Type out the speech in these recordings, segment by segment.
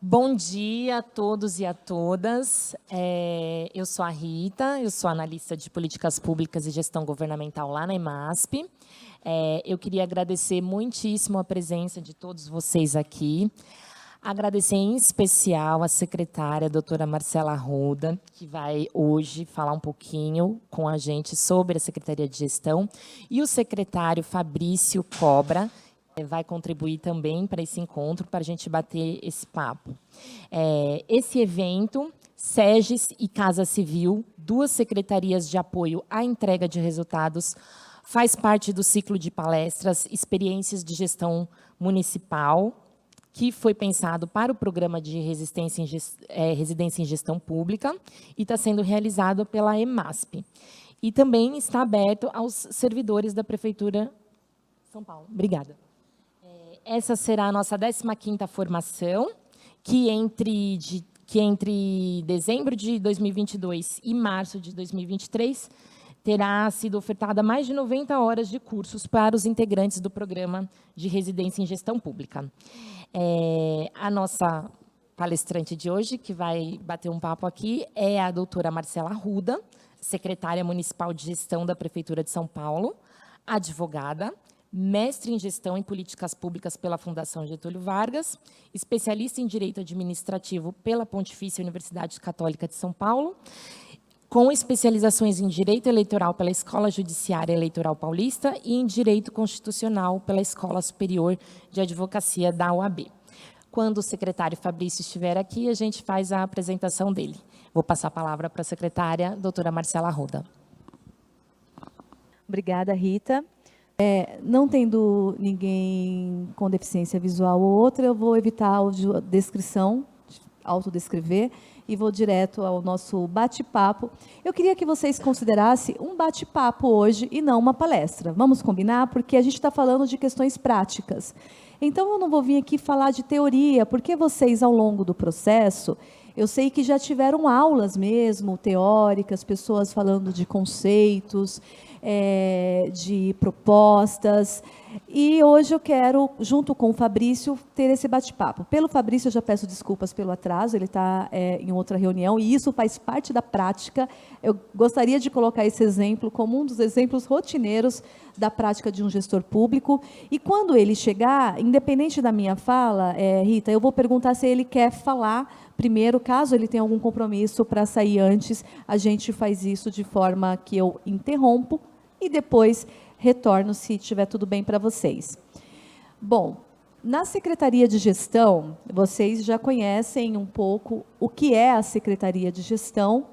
Bom dia a todos e a todas. Eu sou a Rita, eu sou analista de políticas públicas e gestão governamental lá na EMASP. Eu queria agradecer muitíssimo a presença de todos vocês aqui. Agradecer em especial a secretária, a doutora Marcela Arruda, que vai hoje falar um pouquinho com a gente sobre a Secretaria de Gestão, e o secretário Fabrício Cobra, vai contribuir também para esse encontro, para a gente bater esse papo. Esse evento, SEGES e Casa Civil, duas secretarias de apoio à entrega de resultados, faz parte do ciclo de palestras Experiências de Gestão Municipal, que foi pensado para o programa de residência em gestão pública e está sendo realizado pela EMASP. E também está aberto aos servidores da Prefeitura de São Paulo. Obrigada. Essa será a nossa 15ª formação, que entre dezembro de 2022 e março de 2023, terá sido ofertada mais de 90 horas de cursos para os integrantes do programa de residência em gestão pública. A nossa palestrante de hoje, que vai bater um papo aqui, é a doutora Marcela Arruda, secretária municipal de gestão da Prefeitura de São Paulo, advogada, mestre em Gestão em Políticas Públicas pela Fundação Getúlio Vargas, especialista em Direito Administrativo pela Pontifícia Universidade Católica de São Paulo, com especializações em Direito Eleitoral pela Escola Judiciária Eleitoral Paulista e em Direito Constitucional pela Escola Superior de Advocacia da UAB. Quando o secretário Fabrício estiver aqui, a gente faz a apresentação dele. Vou passar a palavra para a secretária, doutora Marcela Arruda. Obrigada, Rita. Não tendo ninguém com deficiência visual ou outra, eu vou evitar a audiodescrição, autodescrever, e vou direto ao nosso bate-papo. Eu queria que vocês considerassem um bate-papo hoje e não uma palestra. Vamos combinar? Porque a gente está falando de questões práticas. Então, eu não vou vir aqui falar de teoria, porque vocês, ao longo do processo, eu sei que já tiveram aulas mesmo, teóricas, pessoas falando de conceitos, de propostas, e hoje eu quero, junto com o Fabrício, ter esse bate-papo. Pelo Fabrício, eu já peço desculpas pelo atraso, ele está em outra reunião, e isso faz parte da prática. Eu gostaria de colocar esse exemplo como um dos exemplos rotineiros da prática de um gestor público, e quando ele chegar, independente da minha fala, Rita, eu vou perguntar se ele quer falar primeiro, caso ele tenha algum compromisso para sair antes, a gente faz isso de forma que eu interrompo e depois retorno, se estiver tudo bem para vocês. Bom, na Secretaria de Gestão, vocês já conhecem um pouco o que é a Secretaria de Gestão,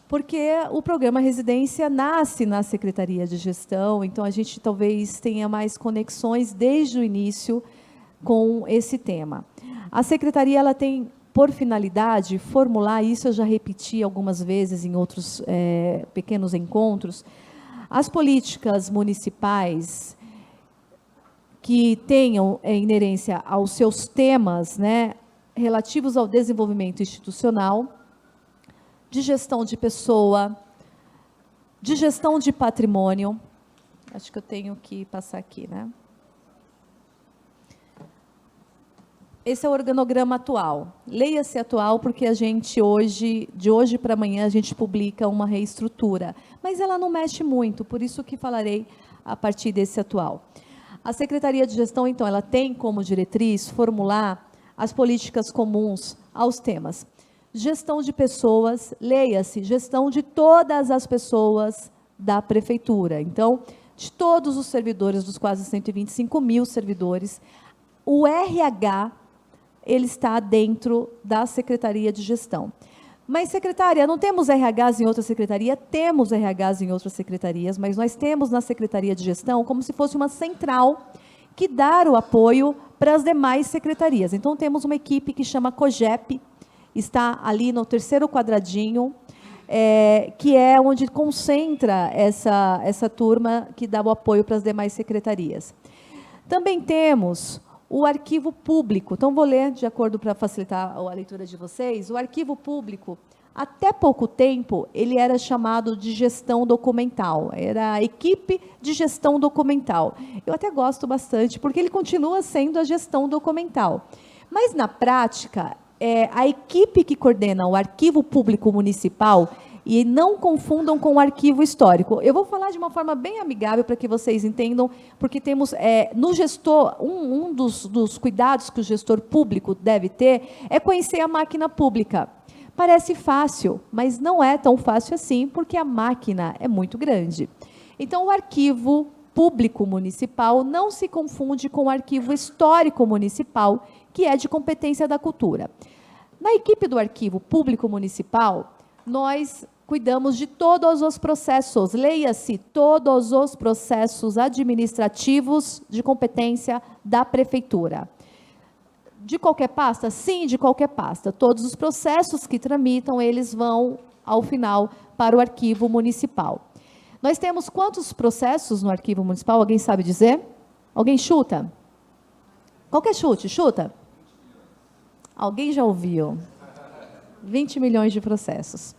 porque o programa Residência nasce na Secretaria de Gestão, então a gente talvez tenha mais conexões desde o início com esse tema. A Secretaria ela tem por finalidade formular, isso eu já repeti algumas vezes em outros pequenos encontros, as políticas municipais que tenham inerência aos seus temas, relativos ao desenvolvimento institucional, de gestão de pessoa, de gestão de patrimônio. Acho que eu tenho que passar aqui, Esse é o organograma atual. Leia-se atual porque a gente de hoje para amanhã, a gente publica uma reestrutura. Mas ela não mexe muito, por isso que falarei a partir desse atual. A Secretaria de Gestão, então, ela tem como diretriz formular as políticas comuns aos temas. Gestão de pessoas, leia-se, gestão de todas as pessoas da Prefeitura. Então, de todos os servidores, dos quase 125 mil servidores, o RH, ele está dentro da Secretaria de Gestão. Mas, secretária, não temos RHs em outra secretaria? Temos RHs em outras secretarias, mas nós temos na Secretaria de Gestão como se fosse uma central que dá o apoio para as demais secretarias. Então, temos uma equipe que chama COGEP, está ali no terceiro quadradinho, que é onde concentra essa turma que dá o apoio para as demais secretarias. Também temos o arquivo público. Então, vou ler, de acordo para facilitar a leitura de vocês, o arquivo público, até pouco tempo, ele era chamado de gestão documental, era a equipe de gestão documental. Eu até gosto bastante, porque ele continua sendo a gestão documental. Mas, na prática, a equipe que coordena o Arquivo Público Municipal, e não confundam com o arquivo histórico. Eu vou falar de uma forma bem amigável para que vocês entendam, porque temos, no gestor, um dos cuidados que o gestor público deve ter é conhecer a máquina pública. Parece fácil, mas não é tão fácil assim, porque a máquina é muito grande. Então, o Arquivo Público Municipal não se confunde com o Arquivo Histórico Municipal, que é de competência da cultura. Na equipe do Arquivo Público Municipal, nós cuidamos de todos os processos, leia-se, todos os processos administrativos de competência da prefeitura. De qualquer pasta? Sim, de qualquer pasta. Todos os processos que tramitam, eles vão, ao final, para o arquivo municipal. Nós temos quantos processos no arquivo municipal? Alguém sabe dizer? Alguém chuta? Qualquer chute, chuta? Alguém já ouviu? 20 milhões de processos.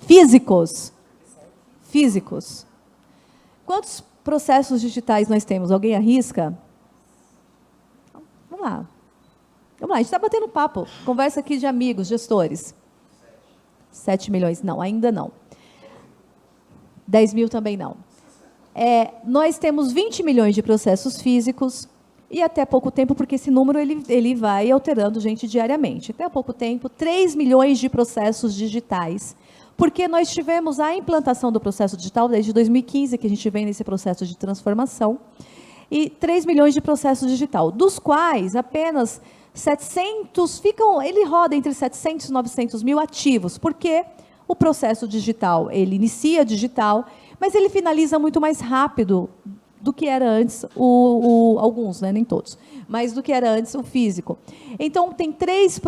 Físicos. Físicos. Quantos processos digitais nós temos? Alguém arrisca? Vamos lá. Vamos lá, a gente está batendo papo. Conversa aqui de amigos, gestores. 7 milhões. Não, ainda não. 10 mil também não. Nós temos 20 milhões de processos físicos e até pouco tempo, porque esse número ele vai alterando, gente, diariamente. Até pouco tempo, 3 milhões de processos digitais, porque nós tivemos a implantação do processo digital desde 2015, que a gente vem nesse processo de transformação, e 3 milhões de processos digital, dos quais apenas 700 ele roda entre 700 e 900 mil ativos, porque o processo digital, ele inicia digital, mas ele finaliza muito mais rápido do que era antes, alguns, né, nem todos, mas do que era antes o físico. Então, tem 3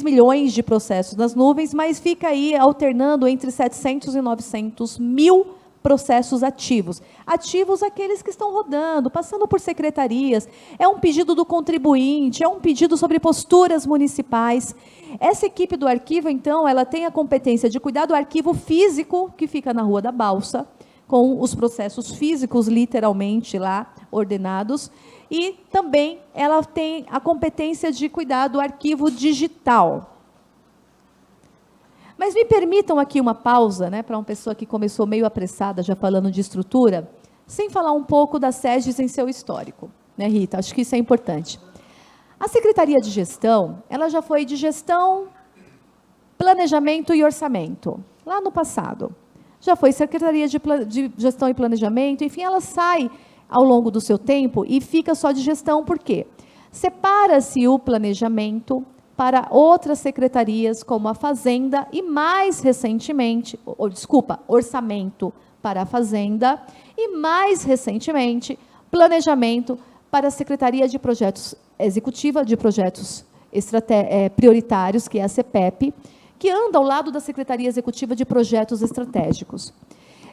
milhões de processos nas nuvens, mas fica aí alternando entre 700 e 900 mil processos ativos. Ativos aqueles que estão rodando, passando por secretarias, é um pedido do contribuinte, é um pedido sobre posturas municipais. Essa equipe do arquivo, então, ela tem a competência de cuidar do arquivo físico, que fica na Rua da Balsa, com os processos físicos, literalmente, lá, ordenados, e também ela tem a competência de cuidar do arquivo digital. Mas me permitam aqui uma pausa, né, para uma pessoa que começou meio apressada, já falando de estrutura, sem falar um pouco da SEGES em seu histórico, né, Rita? Acho que isso é importante. A Secretaria de Gestão, ela já foi de gestão, planejamento e orçamento, lá no passado. Já foi Secretaria de Gestão e Planejamento, enfim, ela sai ao longo do seu tempo e fica só de gestão, por quê? Separa-se o planejamento para outras secretarias, como a Fazenda, e mais recentemente, orçamento para a Fazenda, e mais recentemente, planejamento para a Secretaria de Projetos Executiva, de Projetos Prioritários, que é a CEPEP, que anda ao lado da Secretaria Executiva de Projetos Estratégicos.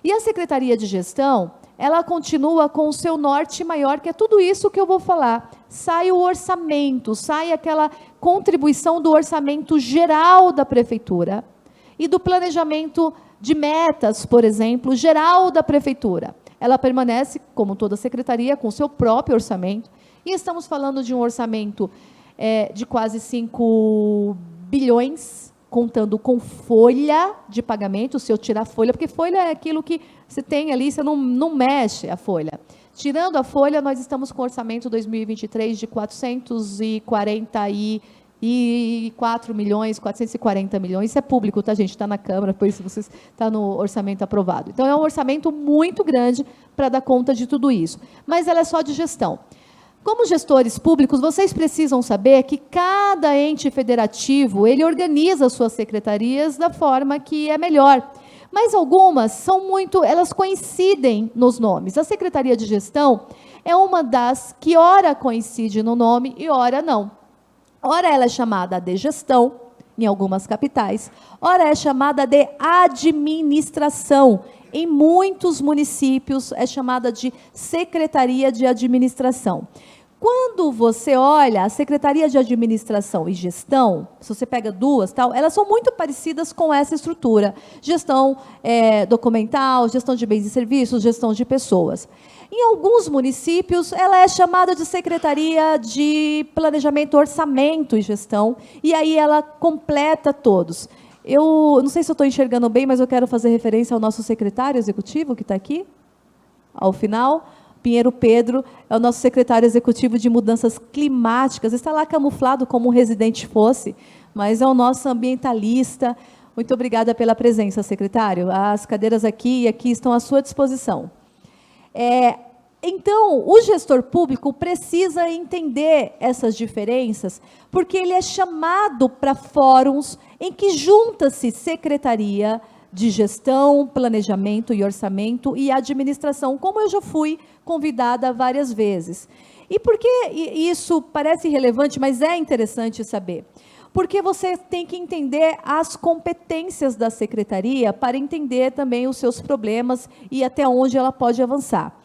E a Secretaria de Gestão, ela continua com o seu norte maior, que é tudo isso que eu vou falar. Sai o orçamento, sai aquela contribuição do orçamento geral da prefeitura e do planejamento de metas, por exemplo, geral da prefeitura. Ela permanece, como toda secretaria, com o seu próprio orçamento, e estamos falando de um orçamento de quase 5 bilhões, contando com folha de pagamento, se eu tirar folha, porque folha é aquilo que você tem ali, você não mexe a folha. Tirando a folha, nós estamos com orçamento 2023 de 444 milhões, 440 milhões, isso é público, tá, gente? Está na Câmara, por isso você está no orçamento aprovado. Então, é um orçamento muito grande para dar conta de tudo isso. Mas ela é só de gestão. Como gestores públicos, vocês precisam saber que cada ente federativo, ele organiza suas secretarias da forma que é melhor. Mas algumas elas coincidem nos nomes. A Secretaria de Gestão é uma das que ora coincide no nome e ora não. Ora ela é chamada de gestão, em algumas capitais, ora é chamada de administração. Em muitos municípios é chamada de Secretaria de Administração. Quando você olha a Secretaria de Administração e Gestão, se você pega duas, elas são muito parecidas com essa estrutura. Gestão documental, gestão de bens e serviços, gestão de pessoas. Em alguns municípios, ela é chamada de Secretaria de Planejamento, Orçamento e Gestão, e aí ela completa todos. Eu não sei se eu estou enxergando bem, mas eu quero fazer referência ao nosso secretário executivo, que está aqui, ao final. Pinheiro Pedro é o nosso secretário executivo de Mudanças Climáticas, está lá camuflado como um residente fosse, mas é o nosso ambientalista. Muito obrigada pela presença, secretário. As cadeiras aqui e aqui estão à sua disposição. Então, o gestor público precisa entender essas diferenças, porque ele é chamado para fóruns em que junta-se Secretaria de Gestão, Planejamento e Orçamento e Administração, como eu já fui convidada várias vezes. E por que isso parece relevante, mas é interessante saber? Porque você tem que entender as competências da secretaria para entender também os seus problemas e até onde ela pode avançar.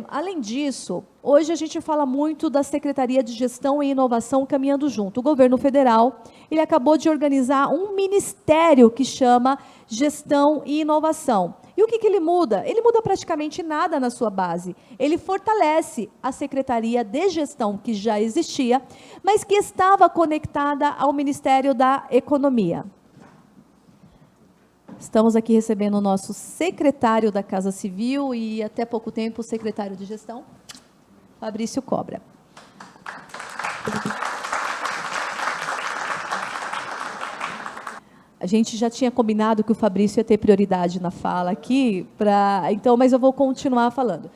Além disso, hoje a gente fala muito da Secretaria de Gestão e Inovação caminhando junto. O governo federal, ele acabou de organizar um ministério que chama Gestão e Inovação. E o que ele muda? Ele muda praticamente nada na sua base. Ele fortalece a Secretaria de Gestão, que já existia, mas que estava conectada ao Ministério da Economia. Estamos aqui recebendo o nosso secretário da Casa Civil e, até pouco tempo, o secretário de Gestão, Fabrício Cobra. A gente já tinha combinado que o Fabrício ia ter prioridade na fala aqui, então, mas eu vou continuar falando.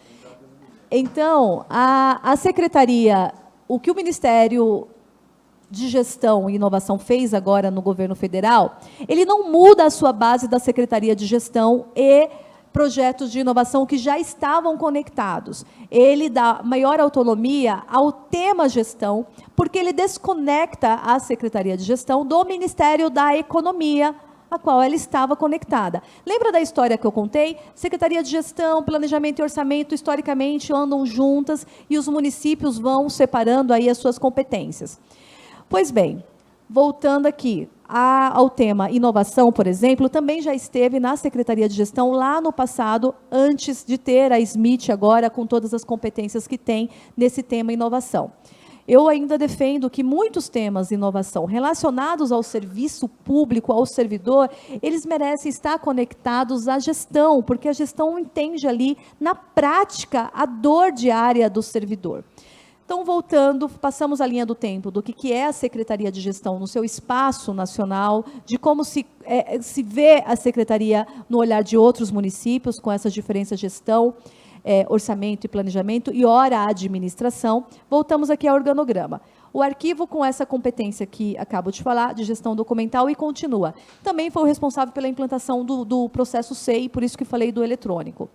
Então, a secretaria, o que o Ministério de Gestão e Inovação fez agora no governo federal, ele não muda a sua base da Secretaria de Gestão e projetos de inovação que já estavam conectados. Ele dá maior autonomia ao tema gestão, porque ele desconecta a Secretaria de Gestão do Ministério da Economia, a qual ela estava conectada. Lembra da história que eu contei? Secretaria de Gestão, Planejamento e Orçamento, historicamente, andam juntas e os municípios vão separando aí as suas competências. Pois bem, voltando aqui ao tema inovação, por exemplo, também já esteve na Secretaria de Gestão lá no passado, antes de ter a SMIT agora, com todas as competências que tem nesse tema inovação. Eu ainda defendo que muitos temas de inovação relacionados ao serviço público, ao servidor, eles merecem estar conectados à gestão, porque a gestão entende ali, na prática, a dor diária do servidor. Então, voltando, passamos a linha do tempo do que é a Secretaria de Gestão no seu espaço nacional, de como se vê a Secretaria no olhar de outros municípios, com essas diferenças de gestão, orçamento e planejamento, e ora a administração. Voltamos aqui ao organograma. O arquivo, com essa competência que acabo de falar, de gestão documental, e continua. Também foi o responsável pela implantação do processo SEI, por isso que falei do eletrônico.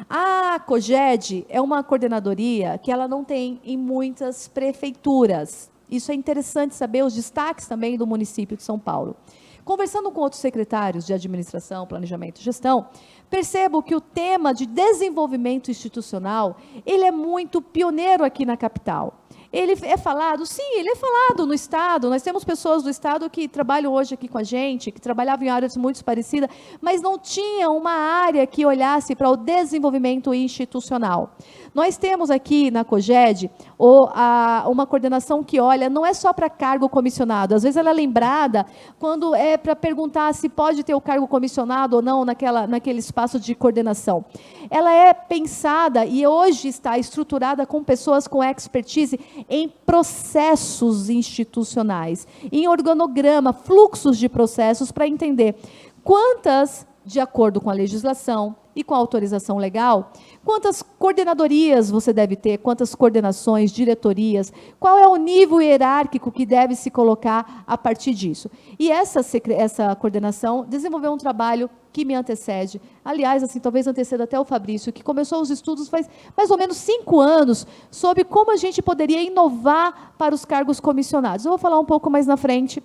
A COGED é uma coordenadoria que ela não tem em muitas prefeituras. Isso é interessante saber, os destaques também do município de São Paulo. Conversando com outros secretários de administração, planejamento e gestão, percebo que o tema de desenvolvimento institucional, ele é muito pioneiro aqui na capital. Ele é falado, sim, ele é falado no Estado, nós temos pessoas do Estado que trabalham hoje aqui com a gente, que trabalhavam em áreas muito parecidas, mas não tinha uma área que olhasse para o desenvolvimento institucional. Nós temos aqui na COGED uma coordenação que olha, não é só para cargo comissionado, às vezes ela é lembrada quando é para perguntar se pode ter o cargo comissionado ou não naquele espaço de coordenação. Ela é pensada e hoje está estruturada com pessoas com expertise em processos institucionais, em organograma, fluxos de processos, para entender quantas, de acordo com a legislação e com a autorização legal, quantas coordenadorias você deve ter, quantas coordenações, diretorias, qual é o nível hierárquico que deve se colocar a partir disso. E essa coordenação desenvolveu um trabalho que me antecede, aliás, assim, talvez anteceda até o Fabrício, que começou os estudos faz mais ou menos 5 anos, sobre como a gente poderia inovar para os cargos comissionados. Eu vou falar um pouco mais na frente,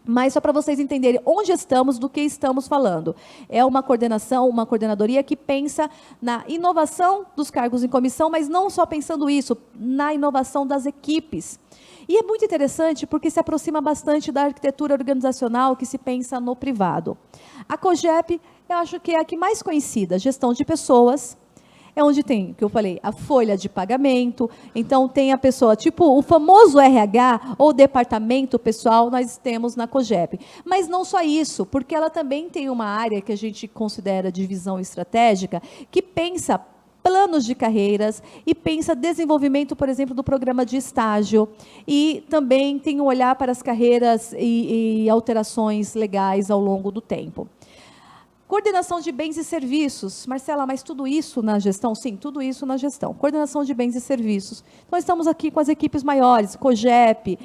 mas só para vocês entenderem onde estamos, do que estamos falando. É uma coordenação, uma coordenadoria que pensa na inovação dos cargos em comissão, mas não só pensando isso, na inovação das equipes. E é muito interessante porque se aproxima bastante da arquitetura organizacional que se pensa no privado. A COGEP, eu acho que é a que mais conhecida, gestão de pessoas. É onde tem, que eu falei, a folha de pagamento. Então, tem a pessoa, tipo, o famoso RH ou departamento pessoal, nós temos na COGEP. Mas não só isso, porque ela também tem uma área que a gente considera de visão estratégica, que pensa planos de carreiras e pensa desenvolvimento, por exemplo, do programa de estágio. E também tem um olhar para as carreiras e alterações legais ao longo do tempo. Coordenação de bens e serviços. Marcela, mas tudo isso na gestão? Sim, tudo isso na gestão. Coordenação de bens e serviços. Então, estamos aqui com as equipes maiores, COGEP,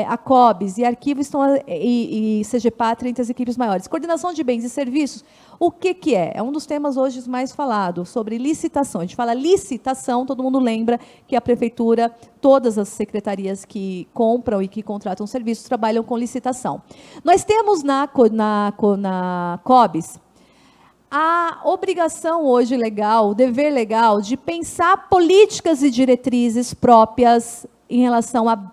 a COBS e Arquivo estão, e CGPATRI entre as equipes maiores. Coordenação de bens e serviços, o que é? É um dos temas hoje mais falados, sobre licitação. A gente fala licitação, todo mundo lembra que a prefeitura, todas as secretarias que compram e que contratam serviços, trabalham com licitação. Nós temos na COBS, a obrigação hoje legal, o dever legal de pensar políticas e diretrizes próprias em relação a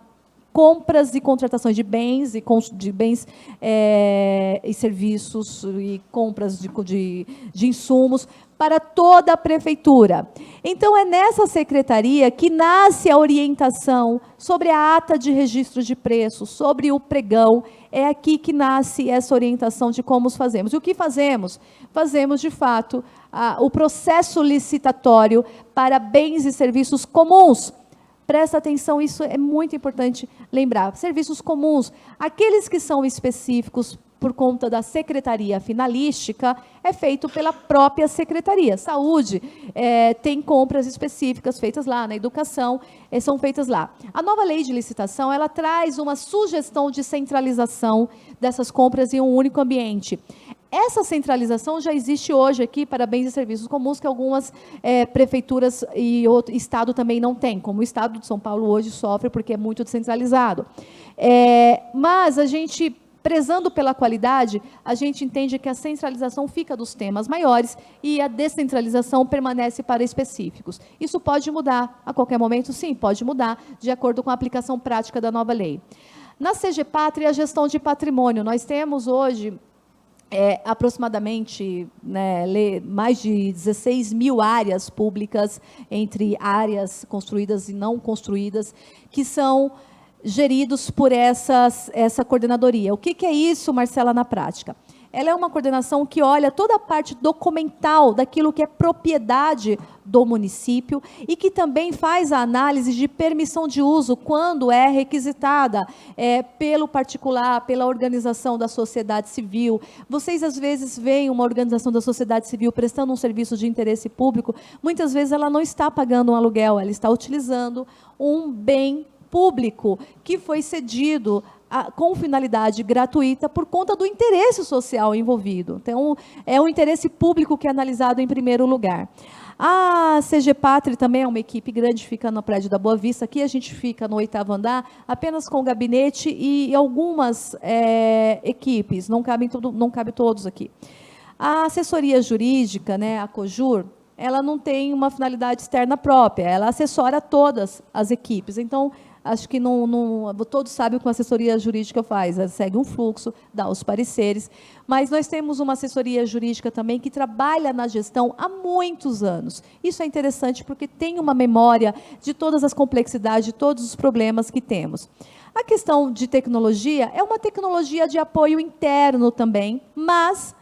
compras e contratações de bens e serviços e compras de insumos para toda a prefeitura. Então, é nessa secretaria que nasce a orientação sobre a ata de registro de preços, sobre o pregão. É aqui que nasce essa orientação de como os fazemos. E o que fazemos? Fazemos, de fato, o processo licitatório para bens e serviços comuns. Presta atenção, isso é muito importante lembrar. Serviços comuns, aqueles que são específicos por conta da secretaria finalística, é feito pela própria secretaria. Saúde, tem compras específicas feitas lá, na educação, são feitas lá. A nova lei de licitação, ela traz uma sugestão de centralização dessas compras em um único ambiente. Essa centralização já existe hoje aqui para bens e serviços comuns, que algumas prefeituras e outro estado também não têm, como o estado de São Paulo hoje sofre, porque é muito descentralizado. Mas a gente, prezando pela qualidade, a gente entende que a centralização fica dos temas maiores e a descentralização permanece para específicos. Isso pode mudar a qualquer momento? Sim, pode mudar, de acordo com a aplicação prática da nova lei. Na CGPATRI, a gestão de patrimônio. Nós temos hoje aproximadamente mais de 16 mil áreas públicas, entre áreas construídas e não construídas, que são geridos por essa coordenadoria. O que é isso, Marcela, na prática? Ela é uma coordenação que olha toda a parte documental daquilo que é propriedade do município e que também faz a análise de permissão de uso quando é requisitada pelo particular, pela organização da sociedade civil. Vocês, às vezes, veem uma organização da sociedade civil prestando um serviço de interesse público, muitas vezes ela não está pagando um aluguel, ela está utilizando um bem público que foi cedido com finalidade gratuita por conta do interesse social envolvido. Então, é o interesse público que é analisado em primeiro lugar. A CGPATRI também é uma equipe grande, fica no prédio da Boa Vista. Aqui a gente fica no 8º andar, apenas com gabinete e algumas equipes, não cabe todos aqui. A assessoria jurídica, a COJUR, ela não tem uma finalidade externa própria, ela assessora todas as equipes. Então, acho que todos sabem o que uma assessoria jurídica faz, ela segue um fluxo, dá os pareceres, mas nós temos uma assessoria jurídica também que trabalha na gestão há muitos anos. Isso é interessante porque tem uma memória de todas as complexidades, de todos os problemas que temos. A questão de tecnologia é uma tecnologia de apoio interno também, mas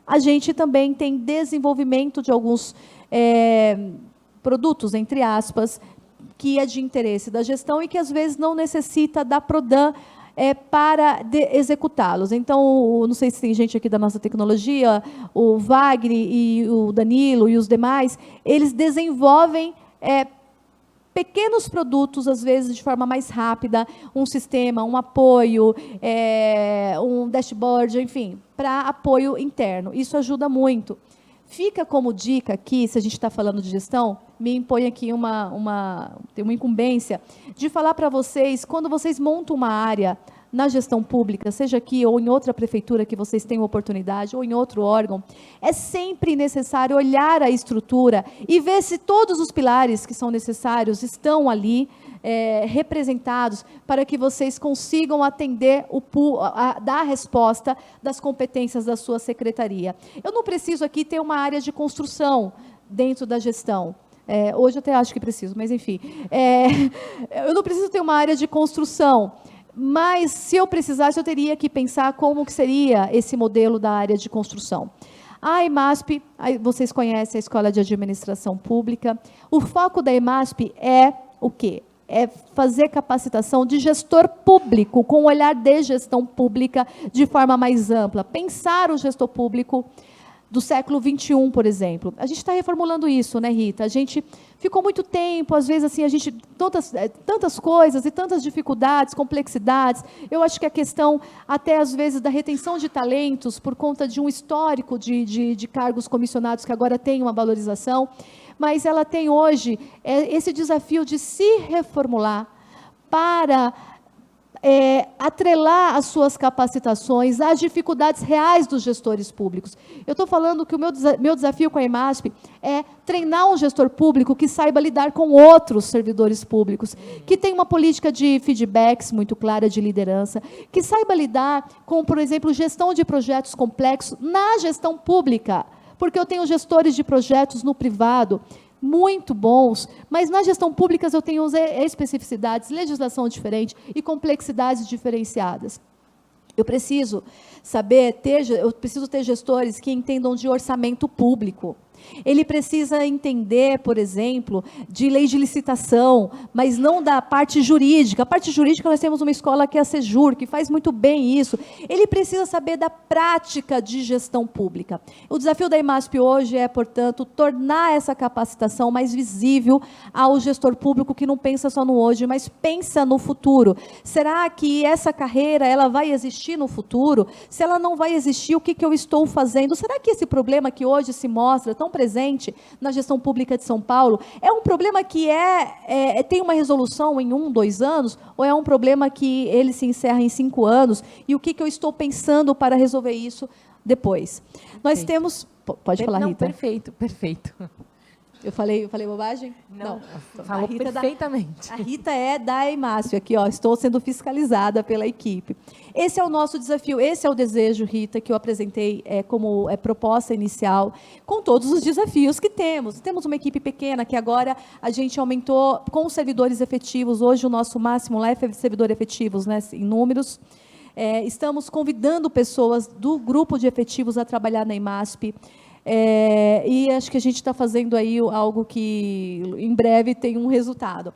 a gente também tem desenvolvimento de alguns produtos, entre aspas, que é de interesse da gestão e que, às vezes, não necessita da Prodan para executá-los. Então, não sei se tem gente aqui da nossa tecnologia, o Wagner e o Danilo e os demais, eles desenvolvem pequenos produtos, às vezes, de forma mais rápida, um sistema, um apoio, um dashboard, enfim, para apoio interno. Isso ajuda muito. Fica como dica aqui, se a gente está falando de gestão, me impõe aqui tem uma incumbência de falar para vocês, quando vocês montam uma área na gestão pública, seja aqui ou em outra prefeitura que vocês tenham oportunidade, ou em outro órgão, é sempre necessário olhar a estrutura e ver se todos os pilares que são necessários estão ali, representados, para que vocês consigam atender, dar a resposta das competências da sua secretaria. Eu não preciso aqui ter uma área de construção dentro da gestão. Hoje até acho que preciso, mas enfim. Eu não preciso ter uma área de construção, mas se eu precisasse, eu teria que pensar como que seria esse modelo da área de construção. A EMASP, vocês conhecem a Escola de Administração Pública. O foco da EMASP é o quê? É fazer capacitação de gestor público, com o olhar de gestão pública de forma mais ampla. Pensar o gestor público do século XXI, por exemplo. A gente está reformulando isso, né, Rita? A gente ficou muito tempo, às vezes, assim, a gente tantas coisas e tantas dificuldades, complexidades. Eu acho que a questão, até às vezes, da retenção de talentos, por conta de um histórico de cargos comissionados que agora tem uma valorização, mas ela tem hoje esse desafio de se reformular para atrelar as suas capacitações às dificuldades reais dos gestores públicos. Eu estou falando que o meu desafio com a EMASP é treinar um gestor público que saiba lidar com outros servidores públicos, que tenha uma política de feedbacks muito clara de liderança, que saiba lidar com, por exemplo, gestão de projetos complexos na gestão pública, porque eu tenho gestores de projetos no privado muito bons, mas na gestão pública eu tenho especificidades, legislação diferente e complexidades diferenciadas. Eu preciso ter gestores que entendam de orçamento público. Ele precisa entender, por exemplo, de lei de licitação, mas não da parte jurídica. A parte jurídica, nós temos uma escola que é a Sejur, que faz muito bem isso. Ele precisa saber da prática de gestão pública. O desafio da EMASP hoje é, portanto, tornar essa capacitação mais visível ao gestor público que não pensa só no hoje, mas pensa no futuro. Será que essa carreira ela vai existir no futuro? Se ela não vai existir, o que eu estou fazendo? Será que esse problema que hoje se mostra tão presente na gestão pública de São Paulo é um problema que tem uma resolução em 1, 2 anos, ou é um problema que ele se encerra em 5 anos? E o que eu estou pensando para resolver isso depois? Nós temos... Pode falar, Rita. Perfeito, perfeito. Eu falei bobagem? Não, falou perfeitamente. A Rita é da EMASP, aqui, ó, estou sendo fiscalizada pela equipe. Esse é o nosso desafio, esse é o desejo, Rita, que eu apresentei como proposta inicial, com todos os desafios que temos. Temos uma equipe pequena, que agora a gente aumentou com servidores efetivos. Hoje o nosso máximo lá é servidor efetivos, né, em números. Estamos convidando pessoas do grupo de efetivos a trabalhar na EMASP. E acho que a gente está fazendo aí algo que, em breve, tem um resultado.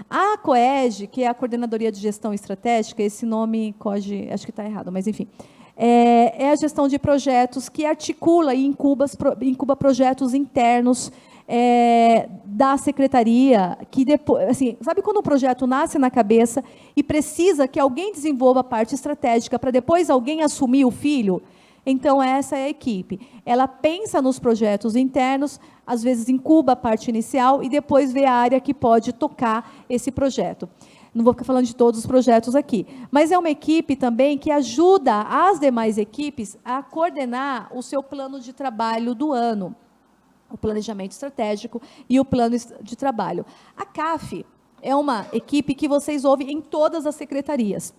A COEG, que é a Coordenadoria de Gestão Estratégica, esse nome, COGE, acho que está errado, mas, enfim, é a gestão de projetos que articula e incuba projetos internos da secretaria, que depois, assim, sabe quando um projeto nasce na cabeça e precisa que alguém desenvolva a parte estratégica para depois alguém assumir o filho? Então, essa é a equipe. Ela pensa nos projetos internos, às vezes incuba a parte inicial e depois vê a área que pode tocar esse projeto. Não vou ficar falando de todos os projetos aqui, mas é uma equipe também que ajuda as demais equipes a coordenar o seu plano de trabalho do ano, o planejamento estratégico e o plano de trabalho. A CAF é uma equipe que vocês ouvem em todas as secretarias.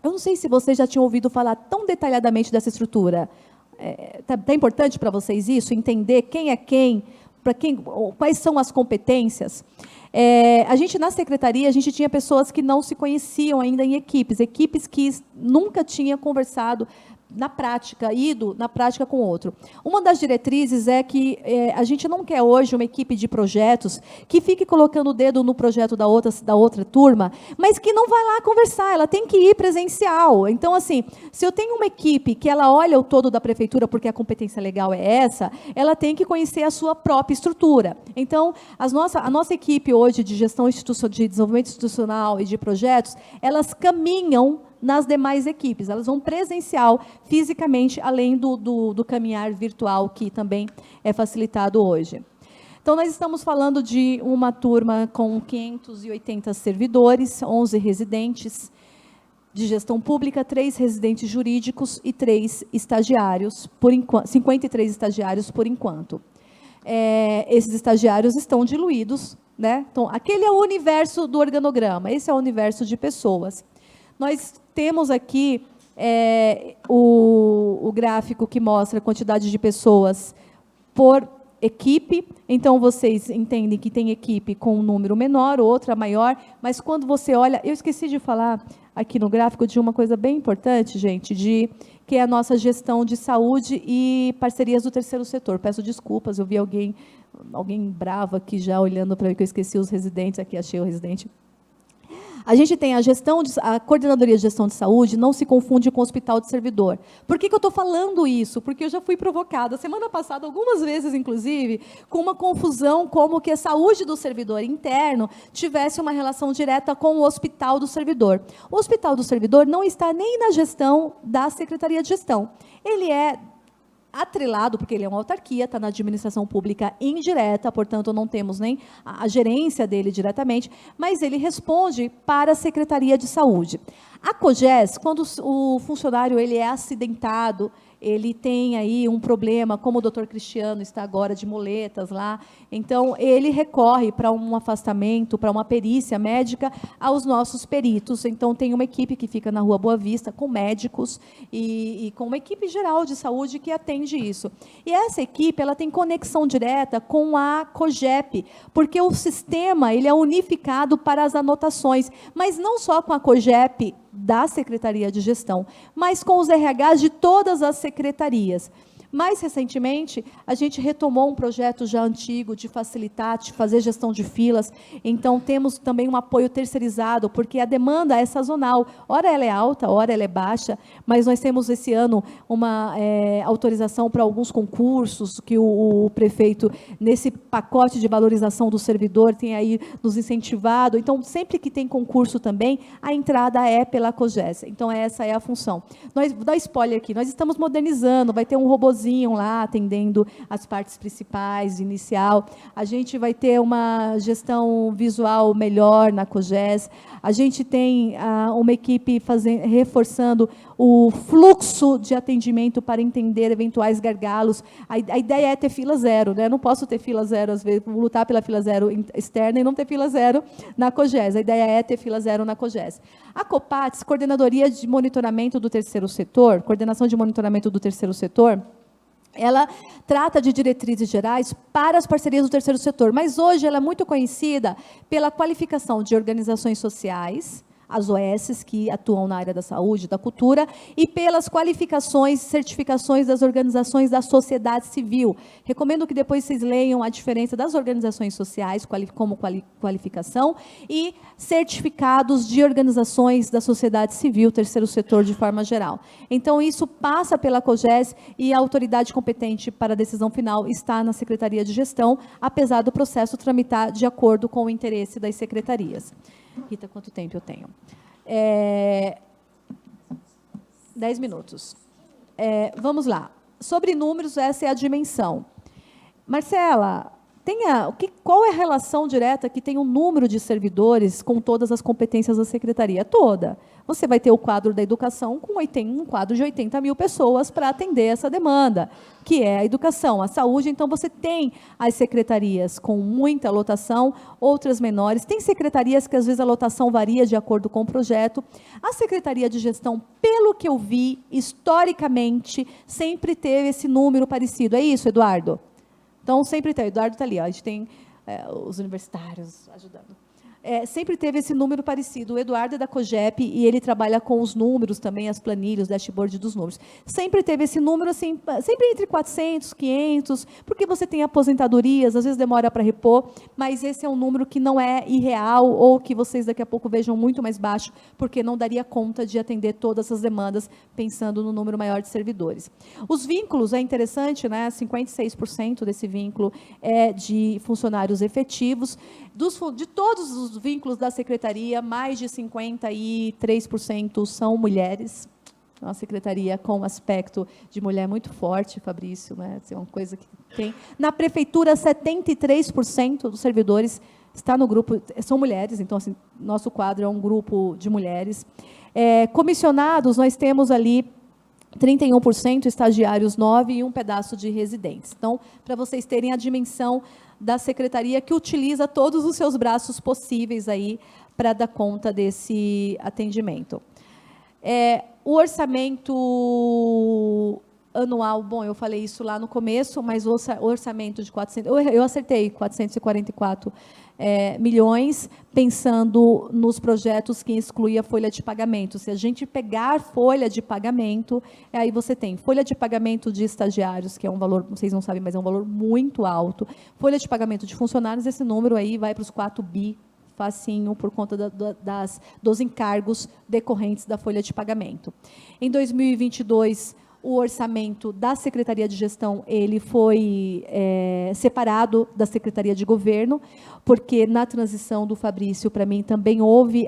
Eu não sei se vocês já tinham ouvido falar tão detalhadamente dessa estrutura. Tá importante para vocês isso? Entender quem é quem, quais são as competências? A gente, na secretaria, a gente tinha pessoas que não se conheciam ainda em equipes que nunca tinham conversado na prática, ido na prática com outro. Uma das diretrizes é que a gente não quer hoje uma equipe de projetos que fique colocando o dedo no projeto da outra turma, mas que não vai lá conversar, ela tem que ir presencial. Então, assim, se eu tenho uma equipe que ela olha o todo da prefeitura, porque a competência legal é essa, ela tem que conhecer a sua própria estrutura. Então, a nossa equipe hoje de gestão de desenvolvimento institucional e de projetos, elas caminham nas demais equipes, elas vão presencial, fisicamente, além do caminhar virtual, que também é facilitado hoje. Então, nós estamos falando de uma turma com 580 servidores, 11 residentes de gestão pública, 3 residentes jurídicos e 3 estagiários, 53 estagiários por enquanto. Esses estagiários estão diluídos, né? Então, aquele é o universo do organograma, esse é o universo de pessoas. Nós temos aqui o gráfico que mostra a quantidade de pessoas por equipe, então vocês entendem que tem equipe com um número menor, outra maior, mas quando você olha, eu esqueci de falar aqui no gráfico de uma coisa bem importante, gente, que é a nossa gestão de saúde e parcerias do terceiro setor. Peço desculpas, eu vi alguém bravo aqui já olhando para mim, que eu esqueci os residentes, aqui achei o residente. A gente tem a Coordenadoria de Gestão de Saúde, não se confunde com o Hospital de Servidor. Por que eu estou falando isso? Porque eu já fui provocada, semana passada, algumas vezes, inclusive, com uma confusão como que a saúde do servidor interno tivesse uma relação direta com o Hospital do Servidor. O Hospital do Servidor não está nem na gestão da Secretaria de Gestão. Ele é atrelado, porque ele é uma autarquia, está na administração pública indireta, portanto, não temos nem a gerência dele diretamente, mas ele responde para a Secretaria de Saúde. A COGES, quando o funcionário ele é acidentado, ele tem aí um problema, como o doutor Cristiano está agora de muletas lá, então ele recorre para um afastamento, para uma perícia médica aos nossos peritos. Então tem uma equipe que fica na Rua Boa Vista com médicos e com uma equipe geral de saúde que atende isso. E essa equipe ela tem conexão direta com a COGEP, porque o sistema ele é unificado para as anotações, mas não só com a COGEP da Secretaria de Gestão, mas com os RHs de todas as secretarias. Mais recentemente, a gente retomou um projeto já antigo de facilitar, de fazer gestão de filas. Então, temos também um apoio terceirizado, porque a demanda é sazonal. Ora ela é alta, ora ela é baixa, mas nós temos esse ano uma autorização para alguns concursos que o prefeito, nesse pacote de valorização do servidor, tem aí nos incentivado. Então, sempre que tem concurso também, a entrada é pela COGES. Então, essa é a função. Vou dar spoiler aqui, nós estamos modernizando, vai ter um robôzinho lá atendendo as partes principais, inicial. A gente vai ter uma gestão visual melhor na COGES. A gente tem uma equipe reforçando o fluxo de atendimento para entender eventuais gargalos. A ideia é ter fila zero, né? Eu não posso ter fila zero, às vezes, lutar pela fila zero externa e não ter fila zero na COGES. A ideia é ter fila zero na COGES. A COPATS, Coordenadoria de Monitoramento do Terceiro Setor, Coordenação de Monitoramento do Terceiro Setor, ela trata de diretrizes gerais para as parcerias do terceiro setor, mas hoje ela é muito conhecida pela qualificação de organizações sociais, as OS, que atuam na área da saúde, da cultura, e pelas qualificações, certificações das organizações da sociedade civil. Recomendo que depois vocês leiam a diferença das organizações sociais como qualificação e certificados de organizações da sociedade civil, terceiro setor de forma geral. Então, isso passa pela COGES e a autoridade competente para a decisão final está na Secretaria de Gestão, apesar do processo tramitar de acordo com o interesse das secretarias. Rita, quanto tempo eu tenho? 10 minutos. Vamos lá. Sobre números, essa é a dimensão. Marcela, qual é a relação direta que tem o número de servidores com todas as competências da secretaria? Toda. Você vai ter o quadro da educação com um quadro de 80 mil pessoas para atender essa demanda, que é a educação. A saúde, então, você tem as secretarias com muita lotação, outras menores. Tem secretarias que, às vezes, a lotação varia de acordo com o projeto. A Secretaria de Gestão, pelo que eu vi, historicamente, sempre teve esse número parecido. É isso, Eduardo? Então, sempre tem. O Eduardo está ali, ó, a gente tem os universitários ajudando. Sempre teve esse número parecido. O Eduardo é da COGEP e ele trabalha com os números também, as planilhas, o dashboard dos números. Sempre teve esse número, assim, sempre entre 400, 500, porque você tem aposentadorias, às vezes demora para repor, mas esse é um número que não é irreal ou que vocês daqui a pouco vejam muito mais baixo, porque não daria conta de atender todas as demandas, pensando no número maior de servidores. Os vínculos, é interessante, né? 56% desse vínculo é de funcionários efetivos. De todos os vínculos da secretaria, mais de 53% são mulheres. É uma secretaria com aspecto de mulher muito forte, Fabrício, né? É uma coisa que tem. Na prefeitura, 73% dos servidores está no grupo, são mulheres, então, assim, nosso quadro é um grupo de mulheres. Comissionados, nós temos ali 31%, estagiários 9% e um pedaço de residentes. Então, para vocês terem a dimensão da secretaria que utiliza todos os seus braços possíveis aí para dar conta desse atendimento. O orçamento anual, bom, eu falei isso lá no começo, mas o orçamento de 400, eu acertei 444 milhões, pensando nos projetos que excluía a folha de pagamento. Se a gente pegar folha de pagamento, aí você tem folha de pagamento de estagiários, que é um valor, vocês não sabem, mas é um valor muito alto. Folha de pagamento de funcionários, esse número aí vai para os 4 bi, facinho, por conta dos encargos decorrentes da folha de pagamento. Em 2022, o orçamento da Secretaria de Gestão ele foi separado da Secretaria de Governo, porque na transição do Fabrício, para mim, também houve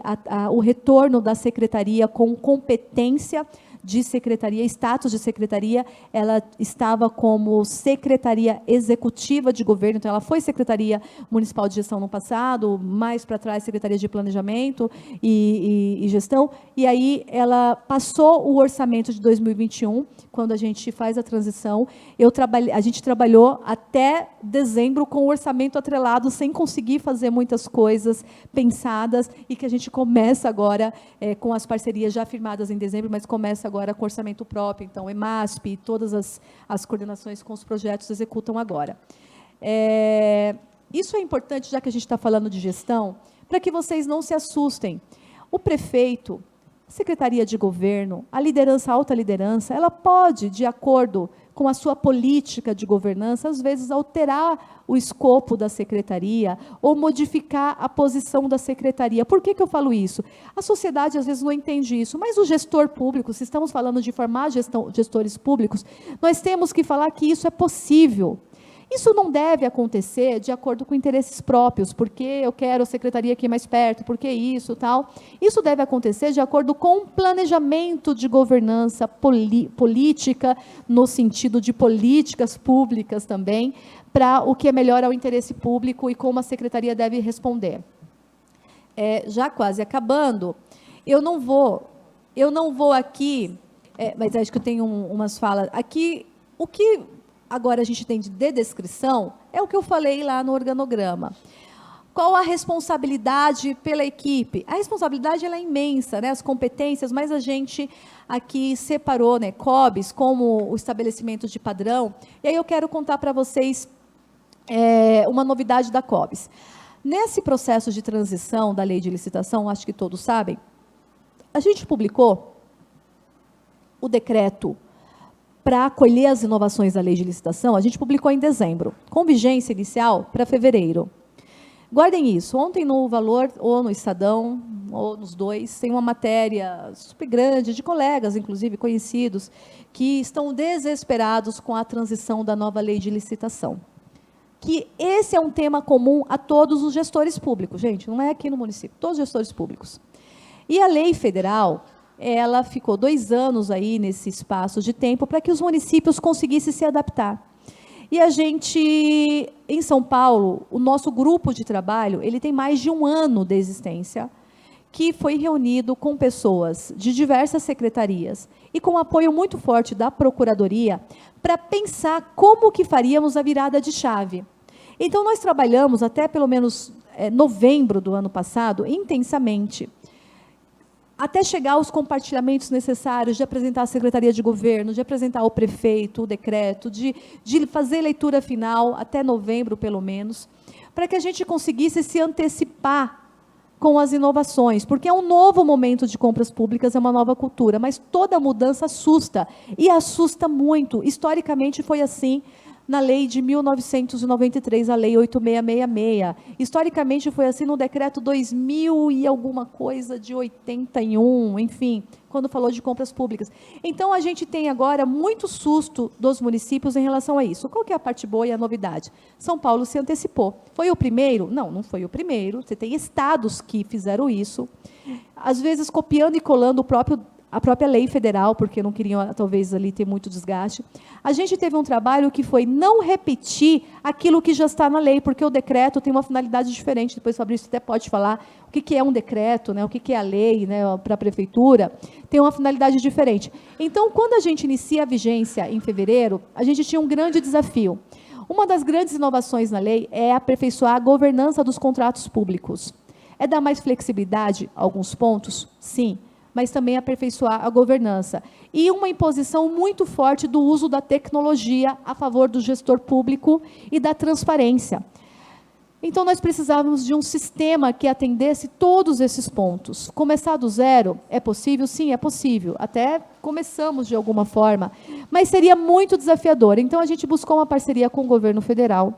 o retorno da Secretaria com competência de secretaria, status de secretaria, ela estava como Secretaria Executiva de Governo, então ela foi Secretaria Municipal de Gestão no passado, mais para trás Secretaria de Planejamento e Gestão, e aí ela passou o orçamento de 2021, quando a gente faz a transição, a gente trabalhou até dezembro com o orçamento atrelado, sem conseguir fazer muitas coisas pensadas, e que a gente começa agora com as parcerias já firmadas em dezembro, mas começa agora com orçamento próprio, então, EMASP, todas as coordenações com os projetos executam agora. Isso é importante, já que a gente está falando de gestão, para que vocês não se assustem. O prefeito, a Secretaria de Governo, a liderança, a alta liderança, ela pode, de acordo com a sua política de governança, às vezes alterar o escopo da secretaria ou modificar a posição da secretaria. Por que eu falo isso? A sociedade, às vezes, não entende isso, mas o gestor público, se estamos falando de formar gestores públicos, nós temos que falar que isso é possível. Isso não deve acontecer de acordo com interesses próprios, porque eu quero a secretaria aqui mais perto, porque isso, tal. Isso deve acontecer de acordo com um planejamento de governança política, no sentido de políticas públicas também, para o que é melhor ao interesse público e como a secretaria deve responder. Já quase acabando, eu não vou aqui, mas acho que eu tenho umas falas. Aqui, o que agora a gente tem de descrição é o que eu falei lá no organograma. Qual a responsabilidade pela equipe? A responsabilidade ela é imensa, né? As competências, mas a gente aqui separou, né, COBs como o estabelecimento de padrão. E aí eu quero contar para vocês uma novidade da COBs. Nesse processo de transição da lei de licitação, acho que todos sabem, a gente publicou o decreto para acolher as inovações da lei de licitação, a gente publicou em dezembro, com vigência inicial para fevereiro. Guardem isso. Ontem no Valor, ou no Estadão, ou nos dois, tem uma matéria super grande, de colegas, inclusive, conhecidos, que estão desesperados com a transição da nova lei de licitação. Que esse é um tema comum a todos os gestores públicos, gente, não é aqui no município, todos os gestores públicos. E a lei federal, ela ficou 2 anos aí nesse espaço de tempo para que os municípios conseguissem se adaptar. E a gente, em São Paulo, o nosso grupo de trabalho, ele tem mais de 1 ano de existência, que foi reunido com pessoas de diversas secretarias e com apoio muito forte da Procuradoria para pensar como que faríamos a virada de chave. Então, nós trabalhamos até pelo menos novembro do ano passado, intensamente, até chegar aos compartilhamentos necessários de apresentar a Secretaria de Governo, de apresentar ao prefeito o decreto, de fazer leitura final, até novembro, pelo menos, para que a gente conseguisse se antecipar com as inovações, porque é um novo momento de compras públicas, é uma nova cultura, mas toda mudança assusta, e assusta muito. Historicamente foi assim, na lei de 1993, a lei 8666. Historicamente foi assim no decreto 2000 e alguma coisa de 81, enfim, quando falou de compras públicas. Então, a gente tem agora muito susto dos municípios em relação a isso. Qual que é a parte boa e a novidade? São Paulo se antecipou. Foi o primeiro? Não, não foi o primeiro. Você tem estados que fizeram isso, às vezes copiando e colando a própria lei federal, porque não queriam, talvez, ali ter muito desgaste. A gente teve um trabalho que foi não repetir aquilo que já está na lei, porque o decreto tem uma finalidade diferente. Depois o Fabrício até pode falar o que é um decreto, né, o que é a lei, né, para a prefeitura, tem uma finalidade diferente. Então, quando a gente inicia a vigência em fevereiro, a gente tinha um grande desafio. Uma das grandes inovações na lei é aperfeiçoar a governança dos contratos públicos. É dar mais flexibilidade a alguns pontos? Sim. mas também aperfeiçoar a governança. E uma imposição muito forte do uso da tecnologia a favor do gestor público e da transparência. Então, nós precisávamos de um sistema que atendesse todos esses pontos. Começar do zero é possível? Sim, é possível. Até começamos de alguma forma, mas seria muito desafiador. Então, a gente buscou uma parceria com o governo federal,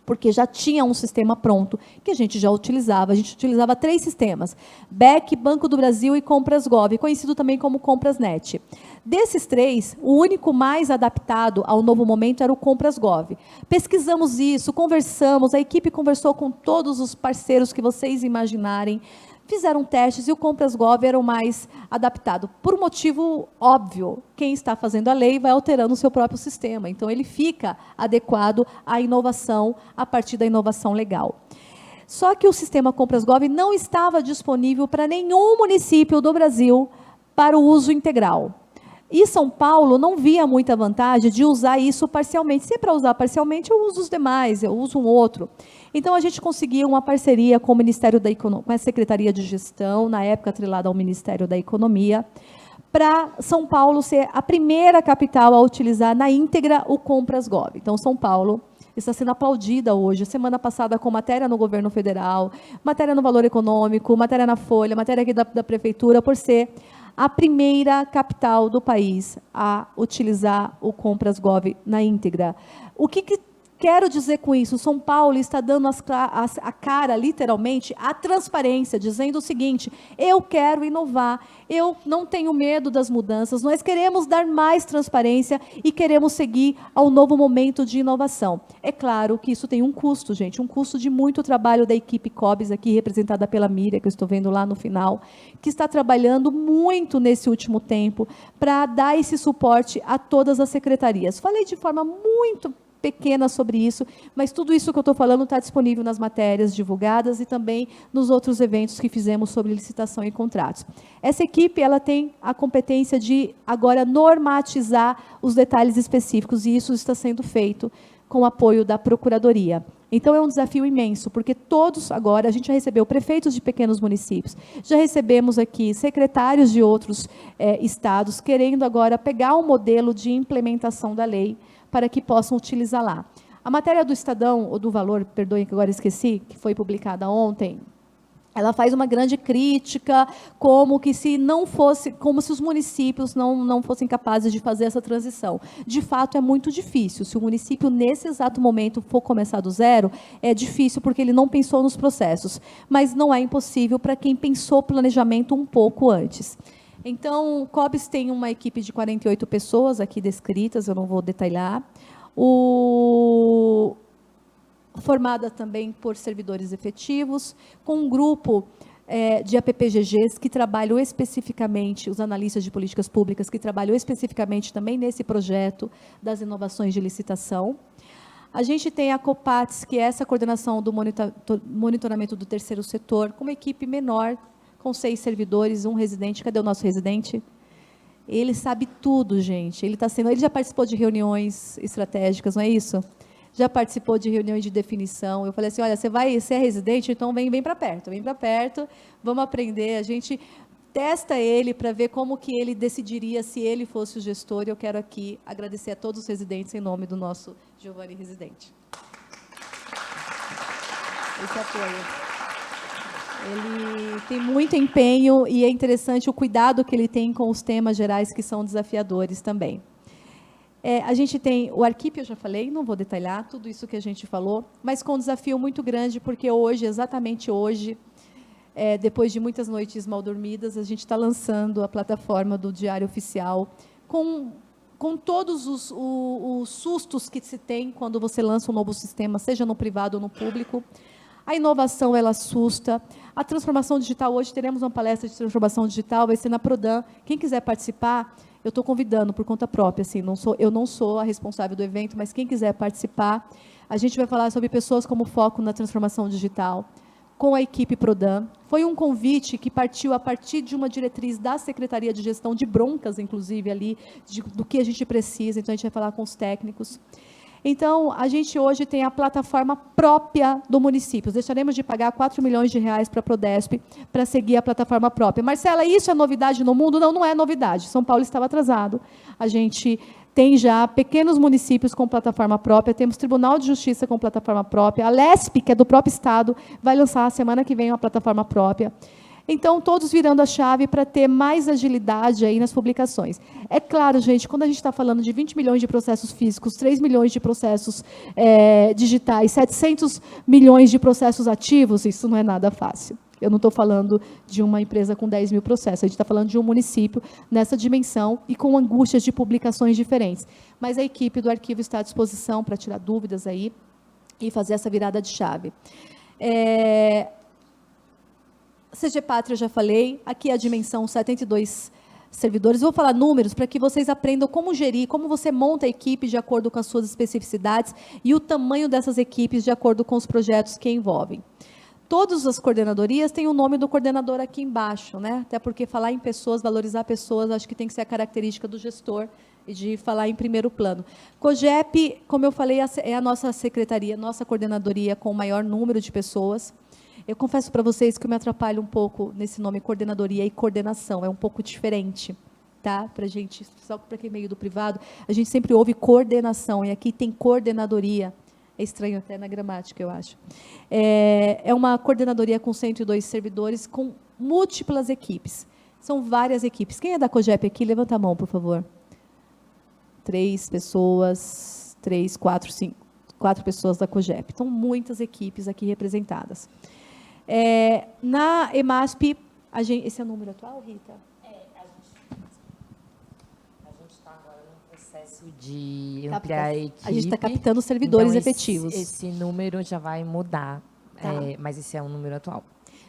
porque já tinha um sistema pronto, que a gente já utilizava. A gente utilizava 3 sistemas: BEC, Banco do Brasil e Compras.gov, conhecido também como Compras.net. Desses 3, o único mais adaptado ao novo momento era o Compras.gov. Pesquisamos isso, conversamos, a equipe conversou com todos os parceiros que vocês imaginarem, fizeram testes e o Compras.gov era o mais adaptado. Por um motivo óbvio, quem está fazendo a lei vai alterando o seu próprio sistema. Então, ele fica adequado à inovação, a partir da inovação legal. Só que o sistema Compras.gov não estava disponível para nenhum município do Brasil para o uso integral. E São Paulo não via muita vantagem de usar isso parcialmente. Se é para usar parcialmente, eu uso os demais, eu uso um outro. Então, a gente conseguiu uma parceria com o Ministério da Economia, com a Secretaria de Gestão, na época atrelada ao Ministério da Economia, para São Paulo ser a primeira capital a utilizar na íntegra o Compras.gov. Então, São Paulo está sendo aplaudida hoje. Semana passada, com matéria no governo federal, matéria no Valor Econômico, matéria na Folha, matéria aqui da Prefeitura, por ser a primeira capital do país a utilizar o Compras.gov na íntegra. O que quero dizer com isso? São Paulo está dando a cara, literalmente, à transparência, dizendo o seguinte: eu quero inovar, eu não tenho medo das mudanças, nós queremos dar mais transparência e queremos seguir ao novo momento de inovação. É claro que isso tem um custo, gente, um custo de muito trabalho da equipe COBS, aqui representada pela Miriam, que eu estou vendo lá no final, que está trabalhando muito nesse último tempo para dar esse suporte a todas as secretarias. Falei de forma muito pequena sobre isso, mas tudo isso que eu estou falando está disponível nas matérias divulgadas e também nos outros eventos que fizemos sobre licitação e contratos. Essa equipe ela tem a competência de agora normatizar os detalhes específicos, e isso está sendo feito com o apoio da Procuradoria. Então, é um desafio imenso, porque todos agora, a gente já recebeu prefeitos de pequenos municípios, já recebemos aqui secretários de outros estados, querendo agora pegar um modelo de implementação da lei, para que possam utilizar lá. A matéria do Estadão, ou do Valor, perdoem que agora esqueci, que foi publicada ontem, ela faz uma grande crítica, como se os municípios não fossem capazes de fazer essa transição. De fato, é muito difícil. Se o município, nesse exato momento, for começar do zero, é difícil, porque ele não pensou nos processos. Mas não é impossível para quem pensou o planejamento um pouco antes. Então, o COBS tem uma equipe de 48 pessoas aqui descritas, eu não vou detalhar, formada também por servidores efetivos, com um grupo de APPGGs que trabalham especificamente, os analistas de políticas públicas, que trabalham especificamente também nesse projeto das inovações de licitação. A gente tem a COPATS, que é essa coordenação do monitoramento do terceiro setor, com uma equipe menor, com 6 servidores, um residente. Cadê o nosso residente? Ele sabe tudo, gente. Ele já participou de reuniões estratégicas, não é isso? Já participou de reuniões de definição. Eu falei assim, olha, você é residente, então vem para perto, vamos aprender. A gente testa ele para ver como que ele decidiria se ele fosse o gestor. E eu quero aqui agradecer a todos os residentes em nome do nosso Giovanni residente. Esse apoio. Ele tem muito empenho e é interessante o cuidado que ele tem com os temas gerais que são desafiadores também. A gente tem o Arquipe, eu já falei, não vou detalhar tudo isso que a gente falou, mas com um desafio muito grande, porque hoje, exatamente hoje, depois de muitas noites mal dormidas, a gente está lançando a plataforma do Diário Oficial com todos os sustos que se tem quando você lança um novo sistema, seja no privado ou no público. A inovação, ela assusta. A transformação digital, hoje teremos uma palestra de transformação digital, vai ser na Prodan. Quem quiser participar, eu estou convidando por conta própria. Assim, eu não sou a responsável do evento, mas quem quiser participar, a gente vai falar sobre pessoas como foco na transformação digital, com a equipe Prodan. Foi um convite que partiu a partir de uma diretriz da Secretaria de Gestão, de broncas, inclusive, ali, do que a gente precisa. Então, a gente vai falar com os técnicos. Então, a gente hoje tem a plataforma própria do município. Deixaremos de pagar 4 milhões de reais para a Prodesp para seguir a plataforma própria. Marcela, isso é novidade no mundo? Não, não é novidade. São Paulo estava atrasado. A gente tem já pequenos municípios com plataforma própria, temos Tribunal de Justiça com plataforma própria, a LESP, que é do próprio Estado, vai lançar a semana que vem uma plataforma própria. Então, todos virando a chave para ter mais agilidade aí nas publicações. É claro, gente, quando a gente está falando de 20 milhões de processos físicos, 3 milhões de processos digitais, 700 milhões de processos ativos, isso não é nada fácil. Eu não estou falando de uma empresa com 10 mil processos, a gente está falando de um município nessa dimensão e com angústias de publicações diferentes. Mas a equipe do arquivo está à disposição para tirar dúvidas aí e fazer essa virada de chave. CG Pátria, eu já falei, aqui a dimensão 72 servidores. Vou falar números para que vocês aprendam como gerir, como você monta a equipe de acordo com as suas especificidades e o tamanho dessas equipes de acordo com os projetos que envolvem. Todas as coordenadorias têm o nome do coordenador aqui embaixo, né? Até porque falar em pessoas, valorizar pessoas, acho que tem que ser a característica do gestor e de falar em primeiro plano. COGEP, como eu falei, é a nossa secretaria, nossa coordenadoria com o maior número de pessoas. Eu confesso para vocês que eu me atrapalho um pouco nesse nome coordenadoria e coordenação, é um pouco diferente, tá? Para a gente, só para quem é meio do privado, a gente sempre ouve coordenação, e aqui tem coordenadoria. É estranho até na gramática, eu acho. É uma coordenadoria com 102 servidores, com múltiplas equipes. São várias equipes. Quem é da COGEP aqui? Levanta a mão, por favor. 3 pessoas, 3, 4, 5. 4 pessoas da COGEP. Então, muitas equipes aqui representadas. Na EMASP, esse é o número atual, Rita? A gente está agora no processo de ampliar a equipe. A gente está captando servidores então, efetivos. Esse número já vai mudar, tá. Mas esse é o número atual.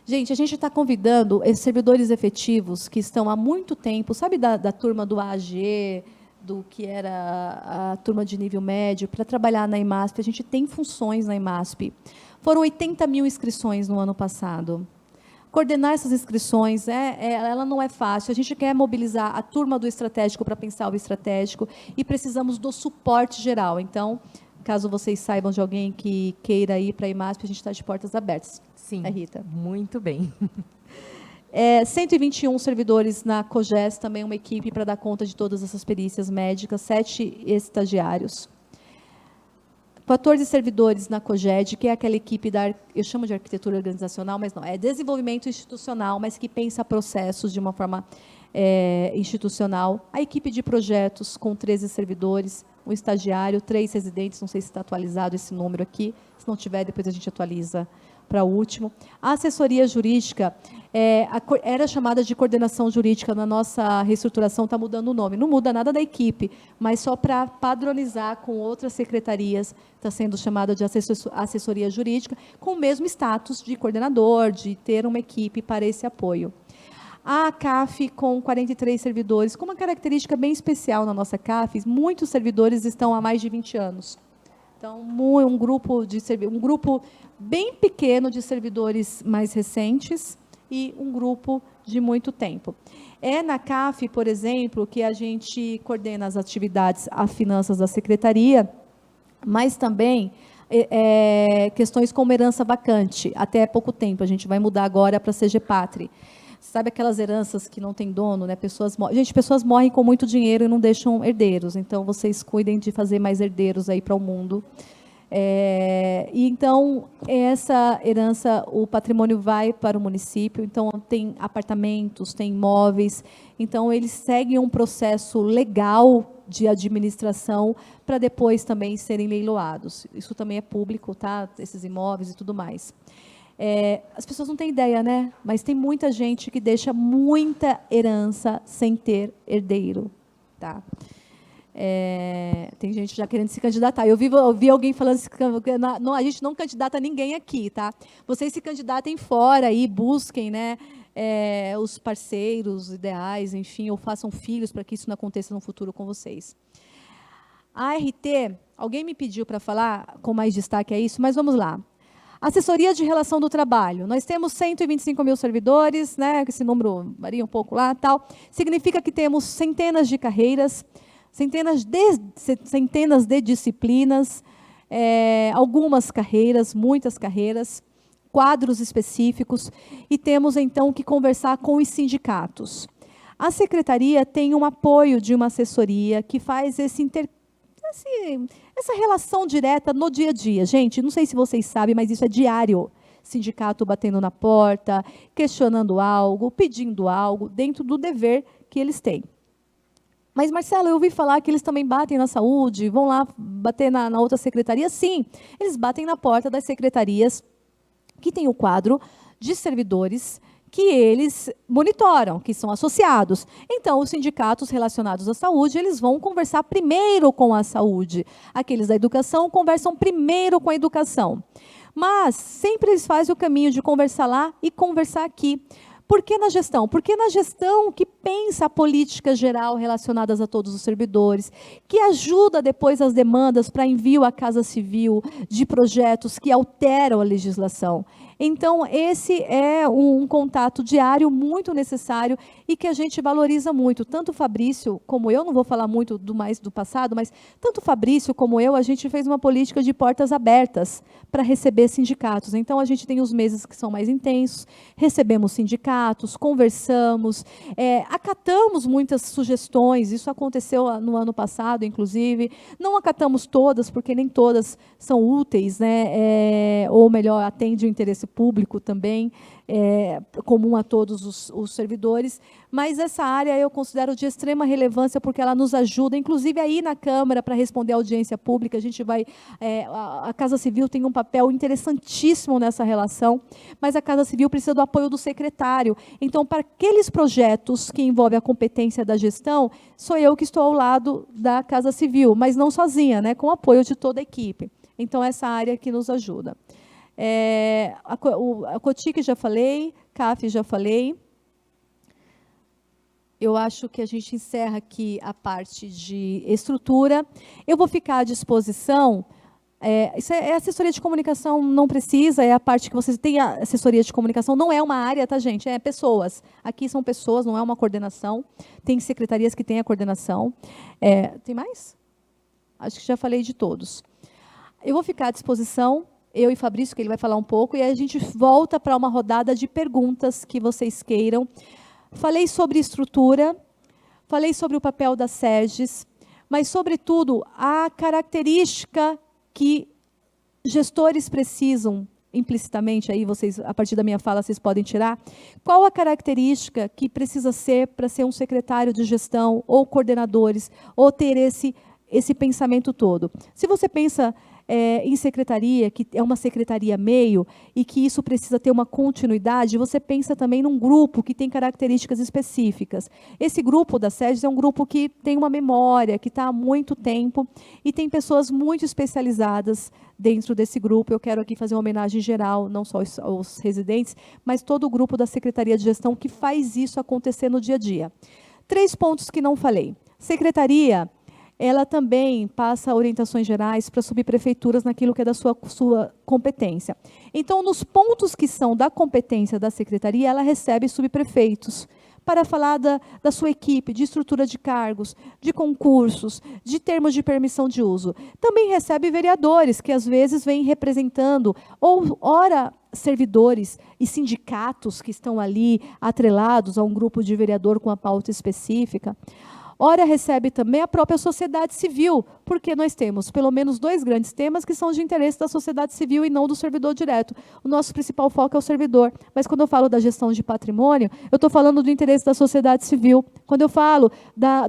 Gente, a gente está convidando esses servidores efetivos que estão há muito tempo, sabe da turma do AAG, do que era a turma de nível médio, para trabalhar na EMASP. A gente tem funções na EMASP. Foram 80 mil inscrições no ano passado. Coordenar essas inscrições, ela não é fácil. A gente quer mobilizar a turma do estratégico para pensar o estratégico e precisamos do suporte geral. Então, caso vocês saibam de alguém que queira ir para a EMASP, a gente está de portas abertas. Sim, Rita. Muito bem. 121 servidores na COGES, também uma equipe para dar conta de todas essas perícias médicas, 7 estagiários. 14 servidores na COGED, que é aquela equipe eu chamo de arquitetura organizacional, mas não, é desenvolvimento institucional, mas que pensa processos de uma forma institucional. A equipe de projetos, com 13 servidores, um estagiário, 3 residentes, não sei se está atualizado esse número aqui, se não tiver, depois a gente atualiza para o último. A assessoria jurídica era chamada de coordenação jurídica, na nossa reestruturação está mudando o nome. Não muda nada da equipe, mas só para padronizar com outras secretarias, está sendo chamada de assessoria jurídica, com o mesmo status de coordenador, de ter uma equipe para esse apoio. A CAF, com 43 servidores, com uma característica bem especial na nossa CAF, muitos servidores estão há mais de 20 anos. Então, um grupo bem pequeno de servidores mais recentes e um grupo de muito tempo. É na CAF, por exemplo, que a gente coordena as atividades, as finanças da secretaria, mas também questões como herança vacante. Até pouco tempo, a gente vai mudar agora para a CG Pátria. Sabe aquelas heranças que não tem dono, né? Pessoas morrem com muito dinheiro e não deixam herdeiros. Então, vocês cuidem de fazer mais herdeiros aí para o mundo. E então, essa herança, o patrimônio vai para o município. Então, tem apartamentos, tem imóveis. Então, eles seguem um processo legal de administração para depois também serem leiloados. Isso também é público, tá? Esses imóveis e tudo mais. As pessoas não têm ideia, né? Mas tem muita gente que deixa muita herança sem ter herdeiro, tá? Tem gente já querendo se candidatar. Eu vi alguém falando que a gente não candidata ninguém aqui, tá? Vocês se candidatem fora e busquem, né, os parceiros ideais, enfim, ou façam filhos para que isso não aconteça no futuro com vocês. A RT, alguém me pediu para falar com mais destaque a isso, mas vamos lá. Assessoria de Relação do Trabalho. Nós temos 125 mil servidores, né? Esse número varia um pouco lá, tal. Significa que temos centenas de carreiras, centenas de disciplinas, algumas carreiras, muitas carreiras, quadros específicos, e temos, então, que conversar com os sindicatos. A secretaria tem um apoio de uma assessoria que faz essa relação direta no dia a dia. Gente, não sei se vocês sabem, mas isso é diário. Sindicato batendo na porta, questionando algo, pedindo algo, dentro do dever que eles têm. Mas, Marcelo, eu ouvi falar que eles também batem na saúde, vão lá bater na outra secretaria. Sim, eles batem na porta das secretarias que tem o quadro de servidores que eles monitoram, que são associados. Então, os sindicatos relacionados à saúde, eles vão conversar primeiro com a saúde. Aqueles da educação conversam primeiro com a educação. Mas sempre eles fazem o caminho de conversar lá e conversar aqui. Por que na gestão? Porque na gestão que pensa a política geral relacionadas a todos os servidores, que ajuda depois as demandas para envio à Casa Civil de projetos que alteram a legislação. Então, esse é um contato diário muito necessário e que a gente valoriza muito. Tanto o Fabrício como eu, não vou falar muito do passado, mas tanto o Fabrício como eu, a gente fez uma política de portas abertas para receber sindicatos. Então, a gente tem os meses que são mais intensos, recebemos sindicatos, conversamos, acatamos muitas sugestões, isso aconteceu no ano passado, inclusive. Não acatamos todas, porque nem todas são úteis, né? Ou melhor, atende o interesse público também, comum a todos os servidores, mas essa área eu considero de extrema relevância porque ela nos ajuda, inclusive aí na Câmara, para responder à audiência pública, a gente vai, a Casa Civil tem um papel interessantíssimo nessa relação, mas a Casa Civil precisa do apoio do secretário. Então, para aqueles projetos que envolvem a competência da gestão, sou eu que estou ao lado da Casa Civil, mas não sozinha, né, com o apoio de toda a equipe. Então, essa área que nos ajuda. A COTIC já falei, CAF já falei. Eu acho que a gente encerra aqui a parte de estrutura. Eu vou ficar à disposição. Isso é assessoria de comunicação, não precisa, é a parte que vocês têm. A assessoria de comunicação não é uma área, tá, gente? É pessoas. Aqui são pessoas, não é uma coordenação. Tem secretarias que têm a coordenação. Tem mais? Acho que já falei de todos. Eu vou ficar à disposição, eu e Fabrício, que ele vai falar um pouco, e aí a gente volta para uma rodada de perguntas que vocês queiram. Falei sobre estrutura, falei sobre o papel das SEGES, mas, sobretudo, a característica que gestores precisam, implicitamente, aí vocês, a partir da minha fala, vocês podem tirar, qual a característica que precisa ser para ser um secretário de gestão, ou coordenadores, ou ter esse pensamento todo. Se você pensa em secretaria, que é uma secretaria meio, e que isso precisa ter uma continuidade, você pensa também num grupo que tem características específicas. Esse grupo da SEGES é um grupo que tem uma memória, que está há muito tempo, e tem pessoas muito especializadas dentro desse grupo. Eu quero aqui fazer uma homenagem geral, não só aos residentes, mas todo o grupo da Secretaria de Gestão que faz isso acontecer no dia a dia. 3 pontos que não falei. Secretaria, ela também passa orientações gerais para subprefeituras naquilo que é da sua competência. Então, nos pontos que são da competência da secretaria, ela recebe subprefeitos para falar da sua equipe, de estrutura de cargos, de concursos, de termos de permissão de uso. Também recebe vereadores, que às vezes vêm representando, ou ora servidores e sindicatos que estão ali atrelados a um grupo de vereador com a pauta específica. Ora, recebe também a própria sociedade civil, porque nós temos pelo menos 2 grandes temas que são de interesse da sociedade civil e não do servidor direto. O nosso principal foco é o servidor, mas quando eu falo da gestão de patrimônio, eu estou falando do interesse da sociedade civil. Quando eu falo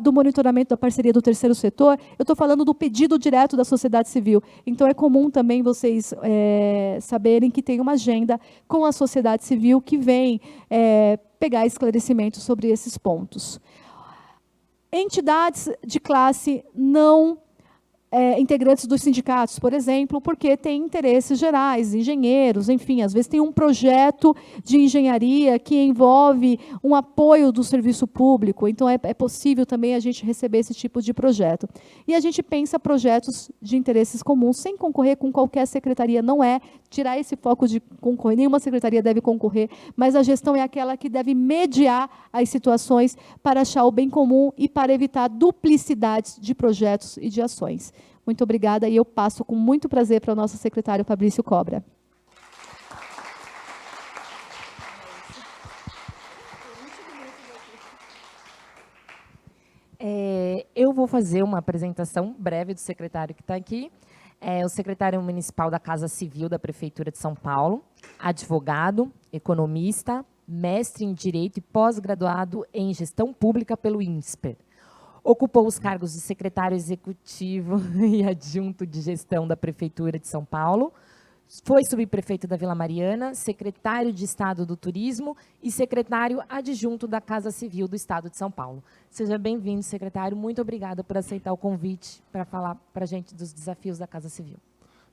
do monitoramento da parceria do terceiro setor, eu estou falando do pedido direto da sociedade civil. Então, é comum também vocês saberem que tem uma agenda com a sociedade civil que vem pegar esclarecimentos sobre esses pontos. Entidades de classe não integrantes dos sindicatos, por exemplo, porque tem interesses gerais, engenheiros, enfim, às vezes tem um projeto de engenharia que envolve um apoio do serviço público, então é possível também a gente receber esse tipo de projeto. E a gente pensa projetos de interesses comuns, sem concorrer com qualquer secretaria, não é tirar esse foco de concorrer, nenhuma secretaria deve concorrer, mas a gestão é aquela que deve mediar as situações para achar o bem comum e para evitar duplicidades de projetos e de ações. Muito obrigada, e eu passo com muito prazer para o nosso secretário Fabrício Cobra. Eu vou fazer uma apresentação breve do secretário que está aqui. O secretário municipal da Casa Civil da Prefeitura de São Paulo, advogado, economista, mestre em Direito e pós-graduado em Gestão Pública pelo INSPER. Ocupou os cargos de secretário executivo e adjunto de gestão da Prefeitura de São Paulo, foi subprefeito da Vila Mariana, secretário de Estado do Turismo e secretário adjunto da Casa Civil do Estado de São Paulo. Seja bem-vindo, secretário. Muito obrigada por aceitar o convite para falar para a gente dos desafios da Casa Civil.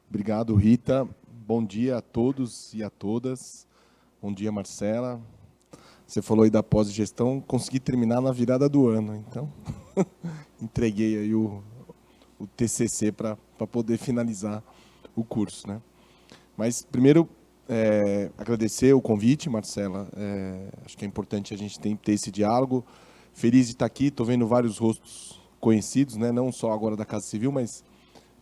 Obrigado, Rita. Bom dia a todos e a todas. Bom dia, Marcela. Você falou aí da pós-gestão, consegui terminar na virada do ano, então entreguei aí o TCC para poder finalizar o curso, né? Mas, primeiro, agradecer o convite, Marcela. Acho que é importante a gente ter esse diálogo. Feliz de estar aqui, estou vendo vários rostos conhecidos, né? Não só agora da Casa Civil, mas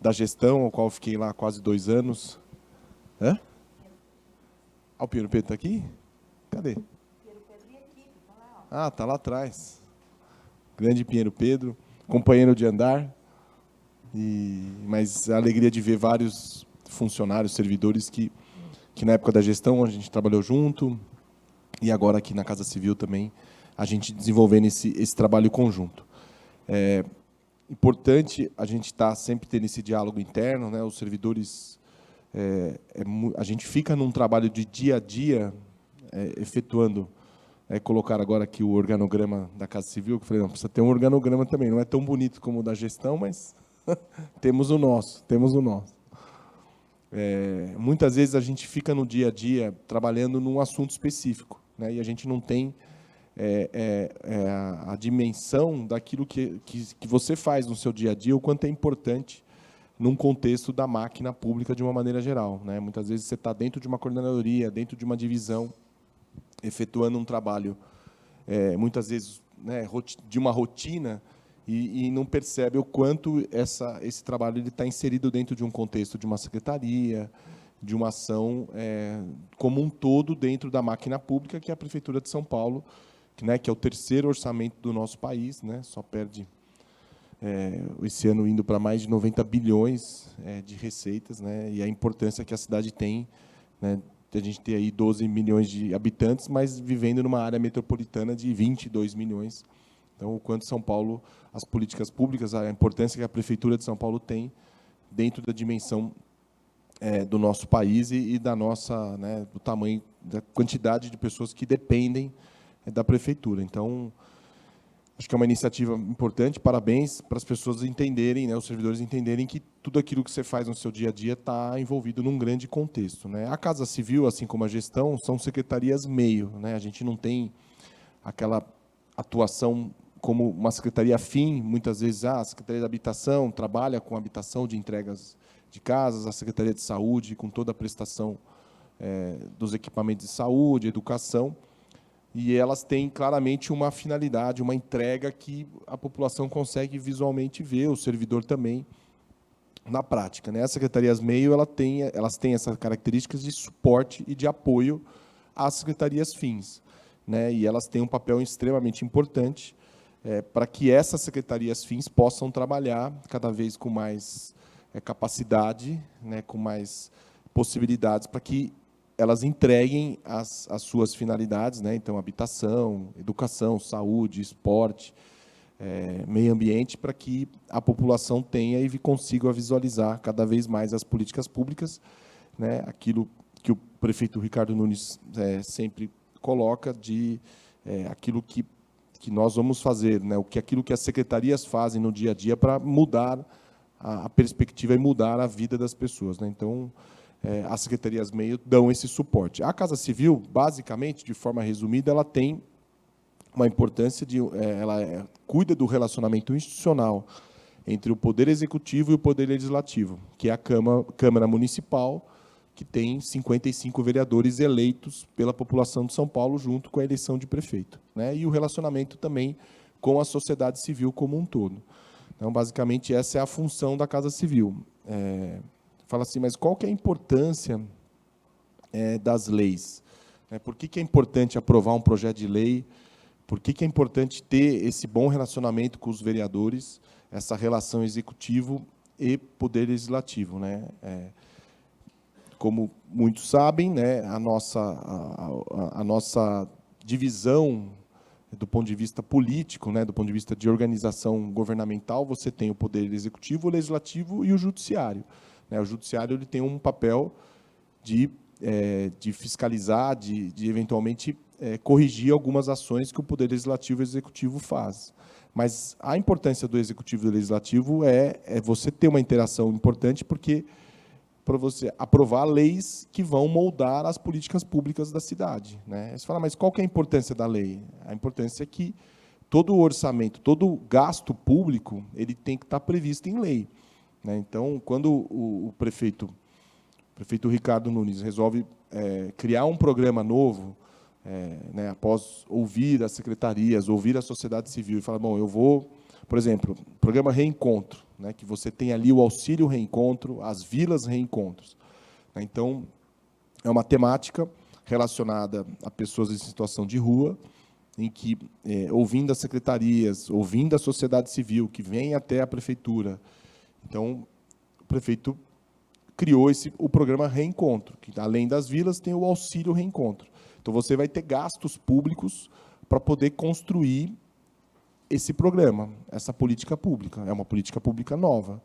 da gestão, ao qual fiquei lá há quase 2 anos. Hã? Ah, o Pinheiro Pedro está aqui? Cadê? Ah, está lá atrás. Grande Pinheiro Pedro, companheiro de andar. Mas a alegria de ver vários funcionários, servidores que na época da gestão a gente trabalhou junto, e agora aqui na Casa Civil também, a gente desenvolvendo esse trabalho conjunto. É importante a gente estar sempre tendo esse diálogo interno, né? Os servidores, a gente fica num trabalho de dia a dia, efetuando, colocar agora aqui o organograma da Casa Civil, que eu falei, não, precisa ter um organograma também, não é tão bonito como o da gestão, mas temos o nosso. Muitas vezes a gente fica no dia a dia trabalhando num assunto específico, né? E a gente não tem a dimensão daquilo que você faz no seu dia a dia, o quanto é importante num contexto da máquina pública de uma maneira geral, né? Muitas vezes você está dentro de uma coordenadoria, dentro de uma divisão, efetuando um trabalho, muitas vezes, né, de uma rotina, e não percebe o quanto esse trabalho está inserido dentro de um contexto de uma secretaria, de uma ação como um todo dentro da máquina pública, que é a Prefeitura de São Paulo, que é o 3º orçamento do nosso país, né, só perde esse ano indo para mais de 90 bilhões de receitas, né, e a importância que a cidade tem, né, a gente tem aí 12 milhões de habitantes, mas vivendo numa área metropolitana de 22 milhões. Então, o quanto São Paulo, as políticas públicas, a importância que a Prefeitura de São Paulo tem dentro da dimensão do nosso país e da nossa, né, do tamanho, da quantidade de pessoas que dependem da Prefeitura. Então, acho que é uma iniciativa importante, parabéns para as pessoas entenderem, né, os servidores entenderem que tudo aquilo que você faz no seu dia a dia está envolvido num grande contexto, né? A Casa Civil, assim como a gestão, são secretarias meio, né? A gente não tem aquela atuação como uma secretaria fim, muitas vezes a Secretaria de Habitação trabalha com habitação de entregas de casas, a Secretaria de Saúde com toda a prestação dos equipamentos de saúde, educação, e elas têm claramente uma finalidade, uma entrega que a população consegue visualmente ver, o servidor também, na prática, né? As secretarias meio, elas têm essas características de suporte e de apoio às secretarias fins, né? E elas têm um papel extremamente importante para que essas secretarias fins possam trabalhar cada vez com mais capacidade, né? Com mais possibilidades, para que elas entreguem as suas finalidades, né? Então, habitação, educação, saúde, esporte, meio ambiente, para que a população tenha e consiga visualizar cada vez mais as políticas públicas, né? Aquilo que o prefeito Ricardo Nunes sempre coloca de aquilo que nós vamos fazer, né? Aquilo que as secretarias fazem no dia a dia para mudar a perspectiva é mudar a vida das pessoas, né? Então, as secretarias meio dão esse suporte. A Casa Civil, basicamente, de forma resumida, ela tem uma importância ela cuida do relacionamento institucional entre o Poder Executivo e o Poder Legislativo, que é a Câmara Municipal, que tem 55 vereadores eleitos pela população de São Paulo, junto com a eleição de prefeito, né? E o relacionamento também com a sociedade civil como um todo. Então, basicamente, essa é a função da Casa Civil. Fala assim, mas qual que é a importância das leis? Por que é importante aprovar um projeto de lei? Por que é importante ter esse bom relacionamento com os vereadores, essa relação executivo e poder legislativo, né? Como muitos sabem, né, a nossa divisão do ponto de vista político, né, do ponto de vista de organização governamental, você tem o poder executivo, o legislativo e o judiciário, né? O judiciário ele tem um papel de fiscalizar, de eventualmente corrigir algumas ações que o poder legislativo e o executivo faz. Mas a importância do executivo e do legislativo é você ter uma interação importante, porque para você aprovar leis que vão moldar as políticas públicas da cidade, né? Você fala, mas qual que é a importância da lei? A importância é que todo o orçamento, todo o gasto público, ele tem que estar previsto em lei, né? Então, quando o prefeito Ricardo Nunes resolve criar um programa novo, né, após ouvir as secretarias, ouvir a sociedade civil, e falar, bom, eu vou, por exemplo, programa Reencontro, né, que você tem ali o auxílio reencontro, as vilas reencontros, né? Então, é uma temática relacionada a pessoas em situação de rua, em que, ouvindo as secretarias, ouvindo a sociedade civil, que vem até a prefeitura, então, o prefeito criou o programa Reencontro, que, além das vilas, tem o auxílio reencontro. Então, você vai ter gastos públicos para poder construir esse programa, essa política pública. É uma política pública nova.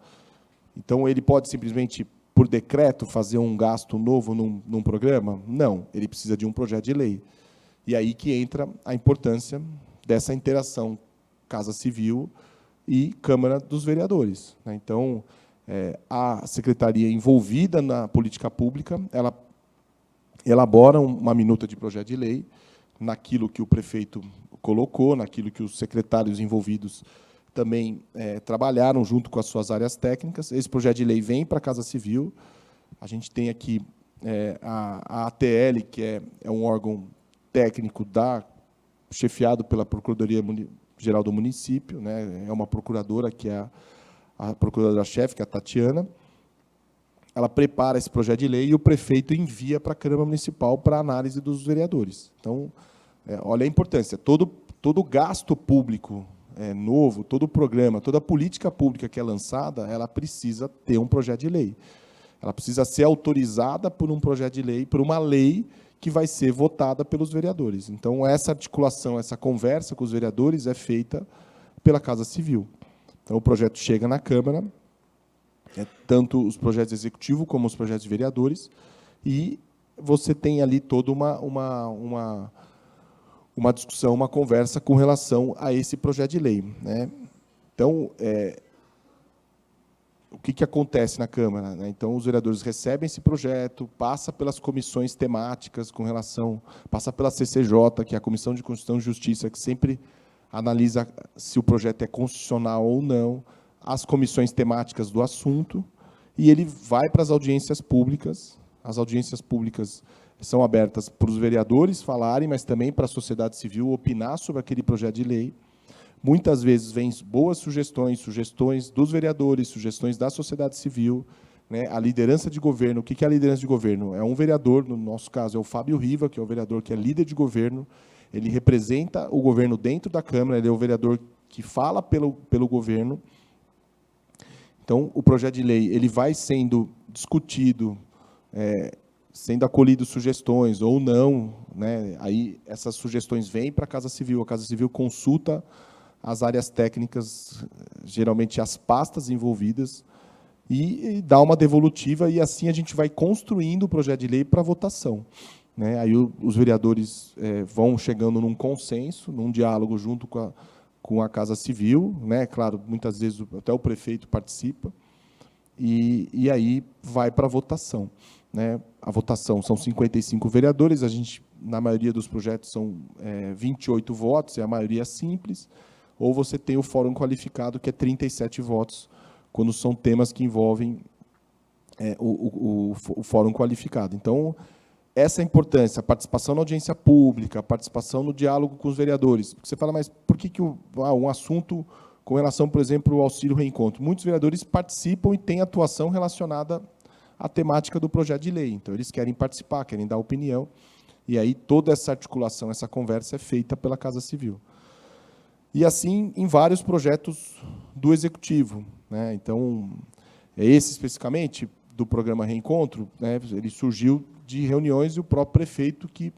Então, ele pode simplesmente, por decreto, fazer um gasto novo num programa? Não, ele precisa de um projeto de lei. E aí que entra a importância dessa interação Casa Civil e Câmara dos Vereadores, né? Então, a secretaria envolvida na política pública, ela elabora uma minuta de projeto de lei, naquilo que o prefeito colocou, naquilo que os secretários envolvidos também trabalharam junto com as suas áreas técnicas. Esse projeto de lei vem para a Casa Civil. A gente tem aqui a ATL, que é um órgão técnico chefiado pela Procuradoria-Geral do Município, né? É uma procuradora, que é a procuradora-chefe, que é a Tatiana. Ela prepara esse projeto de lei e o prefeito envia para a Câmara Municipal para análise dos vereadores. Então, olha a importância. Todo gasto público novo, todo programa, toda política pública que é lançada, ela precisa ter um projeto de lei. Ela precisa ser autorizada por um projeto de lei, por uma lei que vai ser votada pelos vereadores. Então, essa articulação, essa conversa com os vereadores é feita pela Casa Civil. Então, o projeto chega na Câmara, tanto os projetos executivos como os projetos de vereadores, e você tem ali toda uma discussão, uma conversa com relação a esse projeto de lei, né? Então, o que acontece na Câmara, né? Então, os vereadores recebem esse projeto, passa pelas comissões temáticas passa pela CCJ, que é a Comissão de Constituição e Justiça, que sempre analisa se o projeto é constitucional ou não, as comissões temáticas do assunto, e ele vai para as audiências públicas. As audiências públicas são abertas para os vereadores falarem, mas também para a sociedade civil opinar sobre aquele projeto de lei. Muitas vezes vêm boas sugestões dos vereadores, sugestões da sociedade civil, né? A liderança de governo. O que é a liderança de governo? É um vereador, no nosso caso, é o Fábio Riva, que é o vereador que é líder de governo. Ele representa o governo dentro da Câmara, ele é o vereador que fala pelo governo. Então, o projeto de lei ele vai sendo discutido, sendo acolhido sugestões ou não, né? Aí essas sugestões vêm para a Casa Civil consulta as áreas técnicas, geralmente as pastas envolvidas, e dá uma devolutiva, e assim a gente vai construindo o projeto de lei para votação, né? Aí os vereadores vão chegando num consenso, num diálogo junto com a Casa Civil, né? Claro, muitas vezes até o prefeito participa, e aí vai para a votação, né? A votação são 55 vereadores, a gente, na maioria dos projetos, são 28 votos, é a maioria simples, ou você tem o fórum qualificado, que é 37 votos, quando são temas que envolvem o fórum qualificado. Então, essa é a importância, a participação na audiência pública, a participação no diálogo com os vereadores. Porque você fala, mas por que um assunto com relação, por exemplo, ao auxílio reencontro? Muitos vereadores participam e têm atuação relacionada à temática do projeto de lei. Então, eles querem participar, querem dar opinião, e aí toda essa articulação, essa conversa é feita pela Casa Civil. E assim em vários projetos do Executivo, né? Então, esse especificamente do programa Reencontro, né, ele surgiu de reuniões e o próprio prefeito que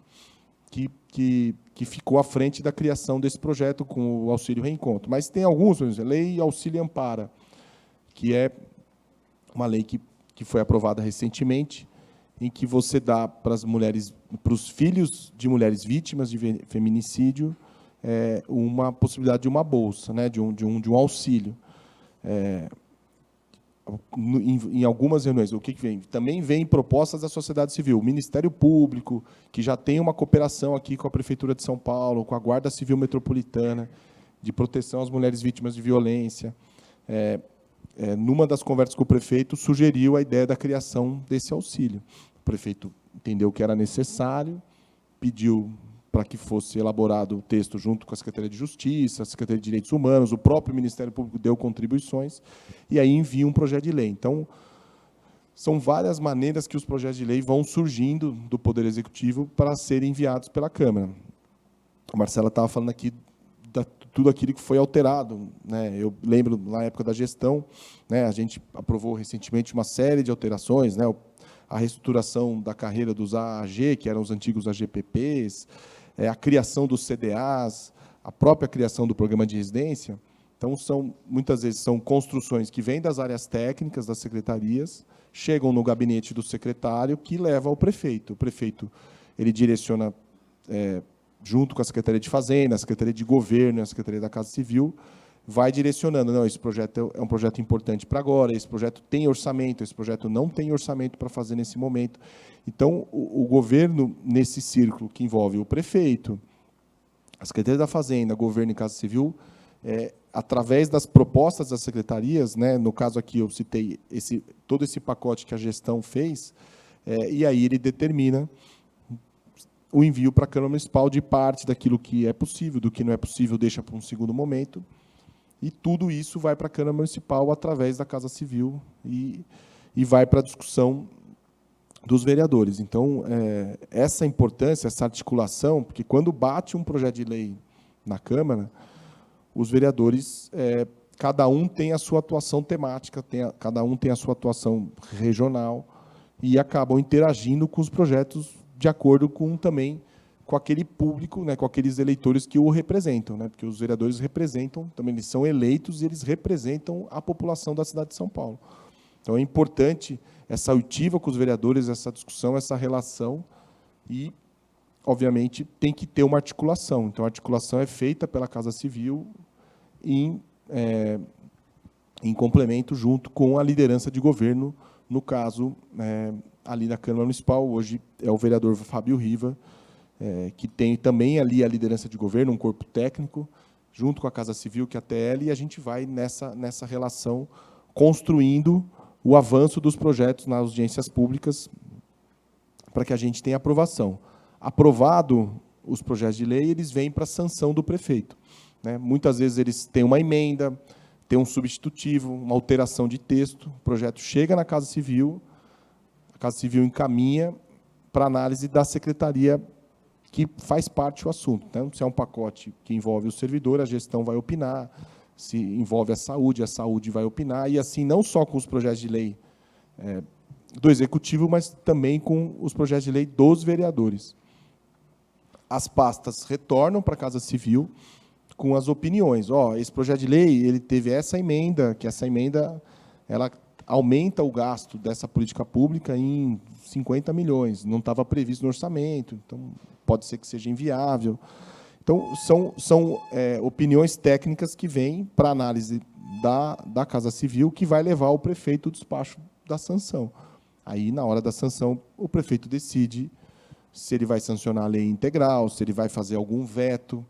ficou à frente da criação desse projeto com o auxílio reencontro. Mas tem alguns, por exemplo, a Lei Auxílio Ampara, que é uma lei que foi aprovada recentemente, em que você dá para as mulheres, para os filhos de mulheres vítimas de feminicídio, uma possibilidade de uma bolsa, né, de um auxílio. Em algumas reuniões, o que vem? Também vem propostas da sociedade civil, o Ministério Público, que já tem uma cooperação aqui com a Prefeitura de São Paulo, com a Guarda Civil Metropolitana, de proteção às mulheres vítimas de violência. Numa das conversas com o prefeito, sugeriu a ideia da criação desse auxílio. O prefeito entendeu que era necessário, pediu para que fosse elaborado o texto junto com a Secretaria de Justiça, a Secretaria de Direitos Humanos, o próprio Ministério Público deu contribuições, e aí envia um projeto de lei. Então, são várias maneiras que os projetos de lei vão surgindo do Poder Executivo para serem enviados pela Câmara. A Marcela estava falando aqui de tudo aquilo que foi alterado, né? Eu lembro, na época da gestão, né, a gente aprovou recentemente uma série de alterações, né? A reestruturação da carreira dos AAG, que eram os antigos AGPPs, a criação dos CDAs, a própria criação do programa de residência. Então, muitas vezes são construções que vêm das áreas técnicas das secretarias, chegam no gabinete do secretário, que leva ao prefeito. O prefeito ele direciona, junto com a Secretaria de Fazenda, a Secretaria de Governo, a Secretaria da Casa Civil, vai direcionando, não, esse projeto é um projeto importante para agora, esse projeto tem orçamento, esse projeto não tem orçamento para fazer nesse momento. Então, o governo, nesse círculo que envolve o prefeito, a Secretaria da Fazenda, Governo e Casa Civil, através das propostas das secretarias, né, no caso aqui eu citei todo esse pacote que a gestão fez, e aí ele determina o envio para a Câmara Municipal de parte daquilo que é possível, do que não é possível deixa para um segundo momento, e tudo isso vai para a Câmara Municipal através da Casa Civil e vai para a discussão dos vereadores. Então, essa importância, essa articulação, porque quando bate um projeto de lei na Câmara, os vereadores, cada um tem a sua atuação temática, cada um tem a sua atuação regional, e acabam interagindo com os projetos de acordo também com aquele público, né, com aqueles eleitores que o representam, né, porque os vereadores representam, também eles são eleitos e eles representam a população da cidade de São Paulo. Então, é importante essa oitiva com os vereadores, essa discussão, essa relação, e, obviamente, tem que ter uma articulação. Então, a articulação é feita pela Casa Civil em complemento junto com a liderança de governo, no caso, ali na Câmara Municipal, hoje é o vereador Fábio Riva, que tem também ali a liderança de governo, um corpo técnico, junto com a Casa Civil, que é a TL, e a gente vai nessa relação construindo o avanço dos projetos nas audiências públicas para que a gente tenha aprovação. Aprovado os projetos de lei, eles vêm para a sanção do prefeito, né? Muitas vezes eles têm uma emenda, tem um substitutivo, uma alteração de texto, o projeto chega na Casa Civil, a Casa Civil encaminha para análise da secretaria que faz parte do assunto. Então, se é um pacote que envolve o servidor, a gestão vai opinar, se envolve a saúde vai opinar, e assim, não só com os projetos de lei do Executivo, mas também com os projetos de lei dos vereadores. As pastas retornam para a Casa Civil com as opiniões. Esse projeto de lei ele teve essa emenda, que essa emenda ela aumenta o gasto dessa política pública em 50 milhões, não estava previsto no orçamento, então pode ser que seja inviável. Então, são opiniões técnicas que vêm para análise da Casa Civil, que vai levar ao prefeito o despacho da sanção. Aí, na hora da sanção, o prefeito decide se ele vai sancionar a lei integral, se ele vai fazer algum veto,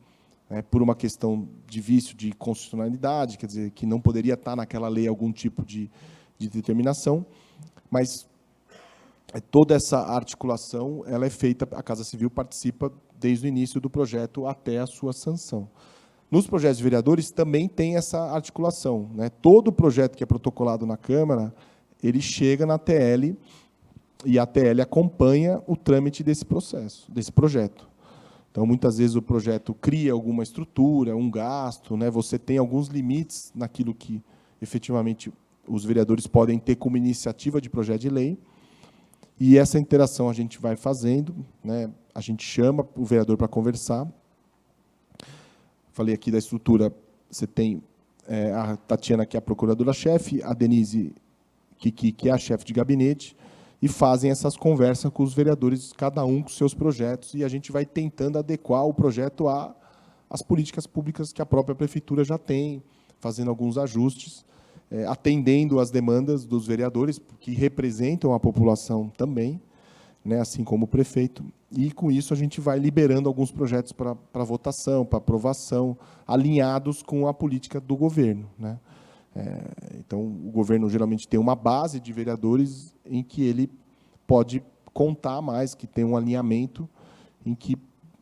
né, por uma questão de vício de constitucionalidade, quer dizer, que não poderia estar naquela lei algum tipo de determinação, mas toda essa articulação ela é feita, a Casa Civil participa desde o início do projeto até a sua sanção. Nos projetos de vereadores também tem essa articulação, né? Todo projeto que é protocolado na Câmara, ele chega na TL e a TL acompanha o trâmite desse processo, desse projeto. Então, muitas vezes o projeto cria alguma estrutura, um gasto, né? Você tem alguns limites naquilo que efetivamente os vereadores podem ter como iniciativa de projeto de lei. E essa interação a gente vai fazendo, né? A gente chama o vereador para conversar. Falei aqui da estrutura, você tem a Tatiana, que é a procuradora-chefe, a Denise, que é a chefe de gabinete, e fazem essas conversas com os vereadores, cada um com seus projetos, e a gente vai tentando adequar o projeto às políticas públicas que a própria prefeitura já tem, fazendo alguns ajustes, atendendo às demandas dos vereadores, que representam a população também, né, assim como o prefeito, e, com isso, a gente vai liberando alguns projetos para votação, para aprovação, alinhados com a política do governo, né? Então, o governo geralmente tem uma base de vereadores em que ele pode contar mais, que tem um alinhamento em que,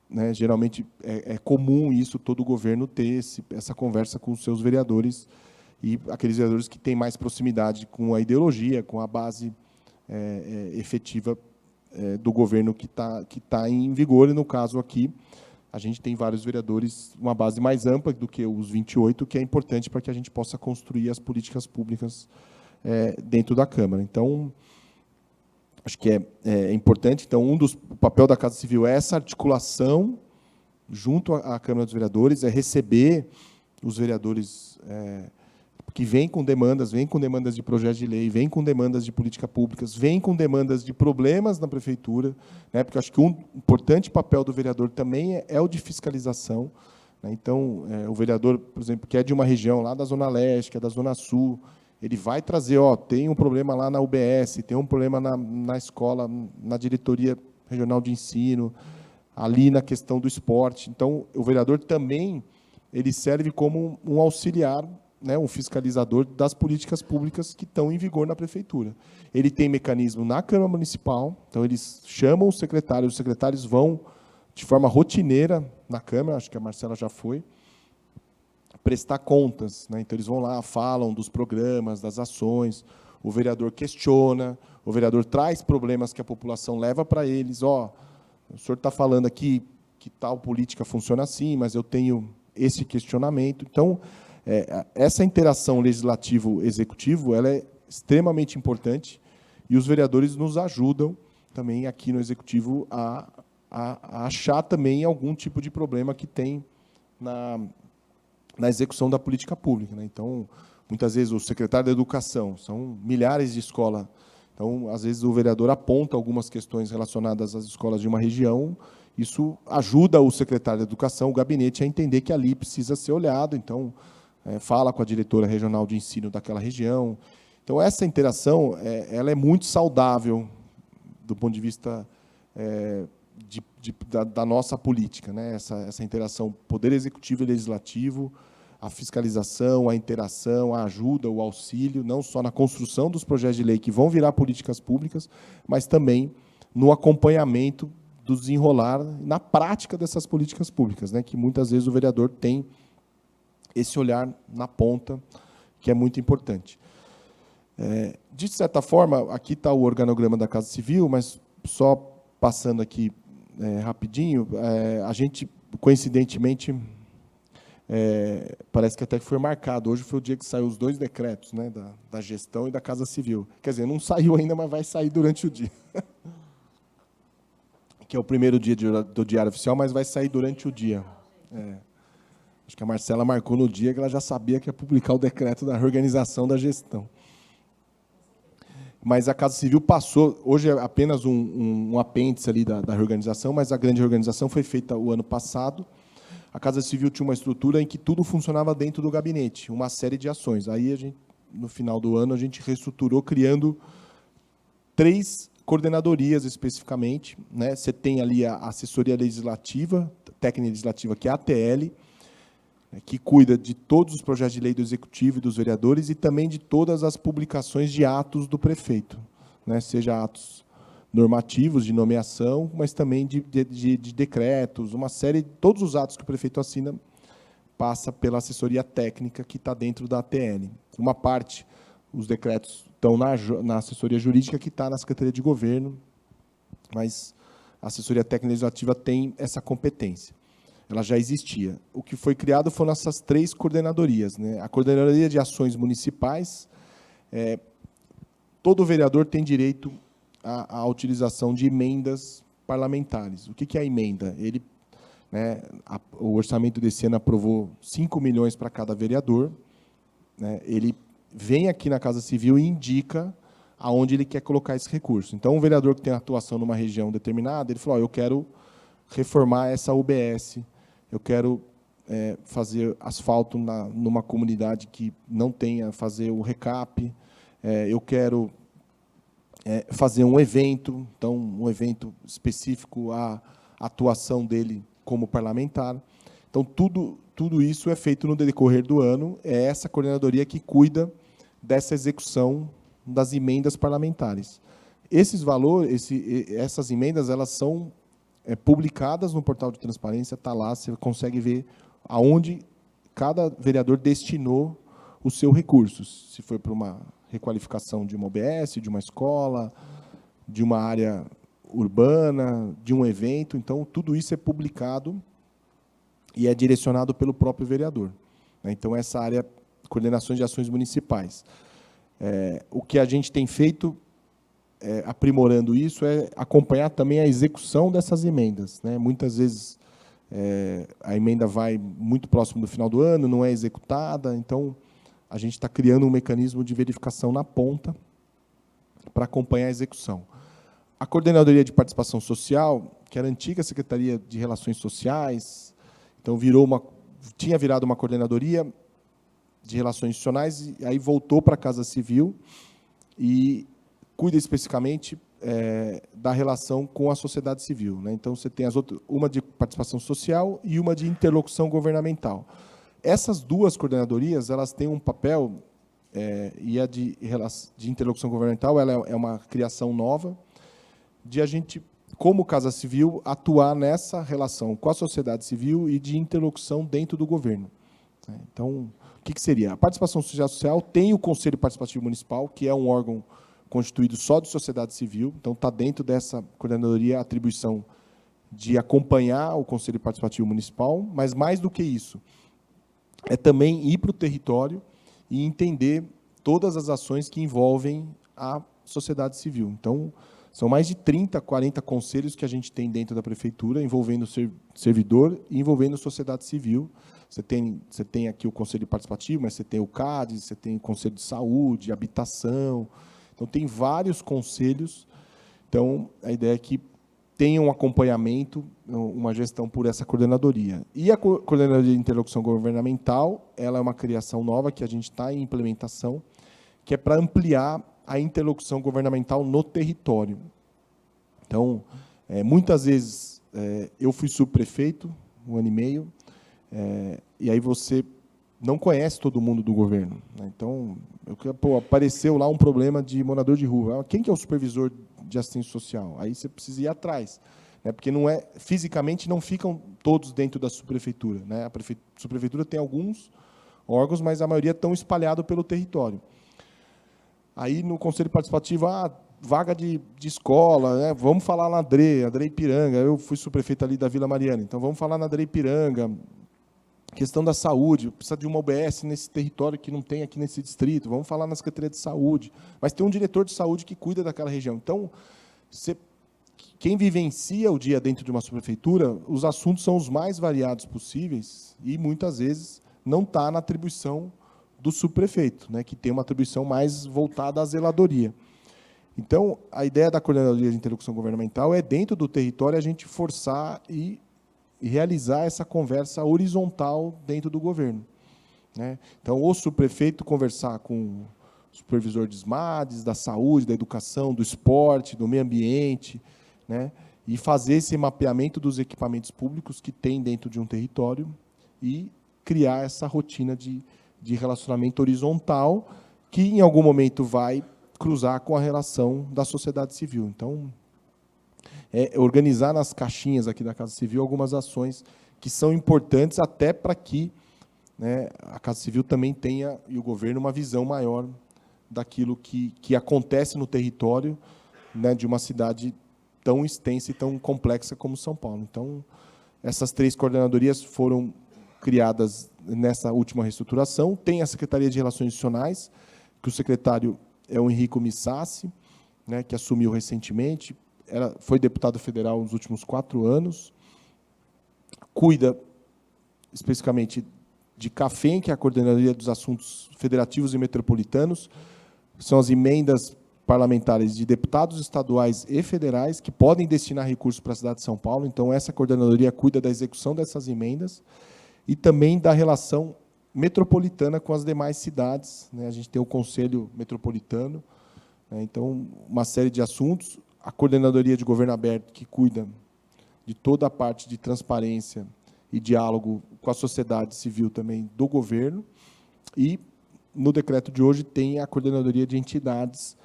né, geralmente é comum isso, todo o governo ter essa conversa com os seus vereadores, e aqueles vereadores que têm mais proximidade com a ideologia, com a base efetiva do governo que tá em vigor, e, no caso aqui, a gente tem vários vereadores, uma base mais ampla do que os 28, que é importante para que a gente possa construir as políticas públicas dentro da Câmara. Então, acho que é importante. Então, o papel da Casa Civil é essa articulação junto à Câmara dos Vereadores, é receber os vereadores que vêm com demandas de projetos de lei, vêm com demandas de política públicas, vêm com demandas de problemas na prefeitura, né? Porque acho que um importante papel do vereador também é o de fiscalização, né? Então, o vereador, por exemplo, que é de uma região lá da Zona Leste, que é da Zona Sul, ele vai trazer, tem um problema lá na UBS, tem um problema na escola, na diretoria regional de ensino, ali na questão do esporte. Então, o vereador também ele serve como um auxiliar, né, um fiscalizador das políticas públicas que estão em vigor na prefeitura. Ele tem mecanismo na Câmara Municipal, então eles chamam os secretários vão de forma rotineira na Câmara, acho que a Marcela já foi, prestar contas, né? Então eles vão lá, falam dos programas, das ações, o vereador questiona, o vereador traz problemas que a população leva para eles, o senhor está falando aqui que tal política funciona assim, mas eu tenho esse questionamento. Então, essa interação legislativo-executivo ela é extremamente importante, e os vereadores nos ajudam também aqui no Executivo a achar também algum tipo de problema que tem na execução da política pública, né? Então, muitas vezes, o secretário da Educação, são milhares de escolas, então, às vezes, o vereador aponta algumas questões relacionadas às escolas de uma região, isso ajuda o secretário da Educação, o gabinete, a entender que ali precisa ser olhado, então, fala com a diretora regional de ensino daquela região. Então, essa interação ela é muito saudável do ponto de vista da nossa política, né? Essa interação poder executivo e legislativo, a fiscalização, a interação, a ajuda, o auxílio, não só na construção dos projetos de lei que vão virar políticas públicas, mas também no acompanhamento do desenrolar na prática dessas políticas públicas, né? Que muitas vezes o vereador tem esse olhar na ponta, que é muito importante. De certa forma, aqui está o organograma da Casa Civil, mas só passando aqui rapidinho, a gente, coincidentemente, parece que até foi marcado, hoje foi o dia que saiu os 2 decretos, né, da gestão e da Casa Civil. Quer dizer, não saiu ainda, mas vai sair durante o dia. Que é o primeiro dia do Diário Oficial, mas vai sair durante o dia. Acho que a Marcela marcou no dia que ela já sabia que ia publicar o decreto da reorganização da gestão. Mas a Casa Civil passou, hoje é apenas um apêndice ali da reorganização, mas a grande reorganização foi feita o ano passado. a Casa Civil tinha uma estrutura em que tudo funcionava dentro do gabinete, uma série de ações. Aí, no final do ano, a gente reestruturou, criando 3 coordenadorias, especificamente, né? Você tem ali a assessoria legislativa, técnica legislativa, que é a ATL, que cuida de todos os projetos de lei do Executivo e dos vereadores e também de todas as publicações de atos do prefeito, né? Seja atos normativos de nomeação, mas também de decretos, uma série, todos os atos que o prefeito assina passa pela assessoria técnica que está dentro da ATL. Uma parte, os decretos estão na assessoria jurídica, que está na Secretaria de Governo, mas a assessoria técnica legislativa tem essa competência. Ela já existia. O que foi criado foram essas 3 coordenadorias, né? A Coordenadoria de Ações Municipais, todo vereador tem direito à utilização de emendas parlamentares. O que é a emenda? O orçamento desse ano aprovou 5 milhões para cada vereador, né? Ele vem aqui na Casa Civil e indica aonde ele quer colocar esse recurso. Então, um vereador que tem atuação numa região determinada, ele falou, eu quero reformar essa UBS, eu quero fazer asfalto numa comunidade que não tenha, fazer o recap, eu quero fazer um evento, então, um evento específico à atuação dele como parlamentar. Então, tudo isso é feito no decorrer do ano, é essa coordenadoria que cuida dessa execução das emendas parlamentares. Esses valores, essas emendas, elas são publicadas no portal de transparência, está lá, você consegue ver aonde cada vereador destinou o seu recurso, se foi para uma requalificação de uma UBS, de uma escola, de uma área urbana, de um evento. Então, tudo isso é publicado e é direcionado pelo próprio vereador, né? Então, essa área, coordenações de ações municipais. O que a gente tem feito, aprimorando isso, é acompanhar também a execução dessas emendas, né? Muitas vezes, a emenda vai muito próximo do final do ano, não é executada, então, a gente está criando um mecanismo de verificação na ponta para acompanhar a execução. A Coordenadoria de Participação Social, que era a antiga Secretaria de Relações Sociais, então tinha virado uma coordenadoria de relações institucionais, e aí voltou para a Casa Civil e cuida especificamente da relação com a sociedade civil, né? Então, você tem uma de participação social e uma de interlocução governamental. Essas 2 coordenadorias, elas têm um papel, e a de interlocução governamental, ela é uma criação nova, de a gente, como Casa Civil, atuar nessa relação com a sociedade civil e de interlocução dentro do governo. Então, o que seria? A participação social tem o Conselho Participativo Municipal, que é um órgão constituído só de sociedade civil, então está dentro dessa coordenadoria a atribuição de acompanhar o Conselho Participativo Municipal, mas, mais do que isso, é também ir para o território e entender todas as ações que envolvem a sociedade civil. Então, são mais de 30, 40 conselhos que a gente tem dentro da prefeitura, envolvendo o servidor e envolvendo a sociedade civil. Você tem aqui o Conselho Participativo, mas você tem o CADES, você tem o Conselho de Saúde, Habitação. Então, tem vários conselhos. Então, a ideia é que tenha um acompanhamento, uma gestão por essa coordenadoria. E a Coordenadoria de Interlocução Governamental, ela é uma criação nova que a gente está em implementação, que é para ampliar a interlocução governamental no território. Então, muitas vezes, eu fui subprefeito, 1 ano e meio, e aí você não conhece todo mundo do governo, né? Então, apareceu lá um problema de morador de rua. Quem que é o supervisor de assistência social? Aí você precisa ir atrás, né? Porque fisicamente não ficam todos dentro da subprefeitura, né? A subprefeitura tem alguns órgãos, mas a maioria estão espalhados pelo território. Aí, no Conselho Participativo, vaga de escola, né? Vamos falar na Adre Ipiranga. Eu fui subprefeito ali da Vila Mariana, então vamos falar na Adre Ipiranga. Questão da saúde, precisa de uma UBS nesse território que não tem aqui nesse distrito, vamos falar na Secretaria de Saúde, mas tem um diretor de saúde que cuida daquela região. Então, quem vivencia o dia dentro de uma subprefeitura, os assuntos são os mais variados possíveis e, muitas vezes, não está na atribuição do subprefeito, né, que tem uma atribuição mais voltada à zeladoria. Então, a ideia da Coordenadoria de Interlocução Governamental é, dentro do território, a gente forçar e realizar essa conversa horizontal dentro do governo, né? Então, o subprefeito conversar com o supervisor de SMADs, da saúde, da educação, do esporte, do meio ambiente, né? E fazer esse mapeamento dos equipamentos públicos que tem dentro de um território e criar essa rotina de relacionamento horizontal que, em algum momento, vai cruzar com a relação da sociedade civil. Então, organizar nas caixinhas aqui da Casa Civil algumas ações que são importantes até para que, né, a Casa Civil também tenha, e o governo, uma visão maior daquilo que acontece no território, né, de uma cidade tão extensa e tão complexa como São Paulo. Então, essas 3 coordenadorias foram criadas nessa última reestruturação. Tem a Secretaria de Relações Institucionais, que o secretário é o Henrico Missassi, né, que assumiu recentemente, foi deputado federal nos últimos 4 anos, cuida especificamente de CAFEM, que é a Coordenadoria dos Assuntos Federativos e Metropolitanos, são as emendas parlamentares de deputados estaduais e federais que podem destinar recursos para a cidade de São Paulo. Então, essa coordenadoria cuida da execução dessas emendas e também da relação metropolitana com as demais cidades, né? A gente tem o Conselho Metropolitano, né? Então, uma série de assuntos. A Coordenadoria de Governo Aberto, que cuida de toda a parte de transparência e diálogo com a sociedade civil também do governo. E, no decreto de hoje, tem a Coordenadoria de Entidades,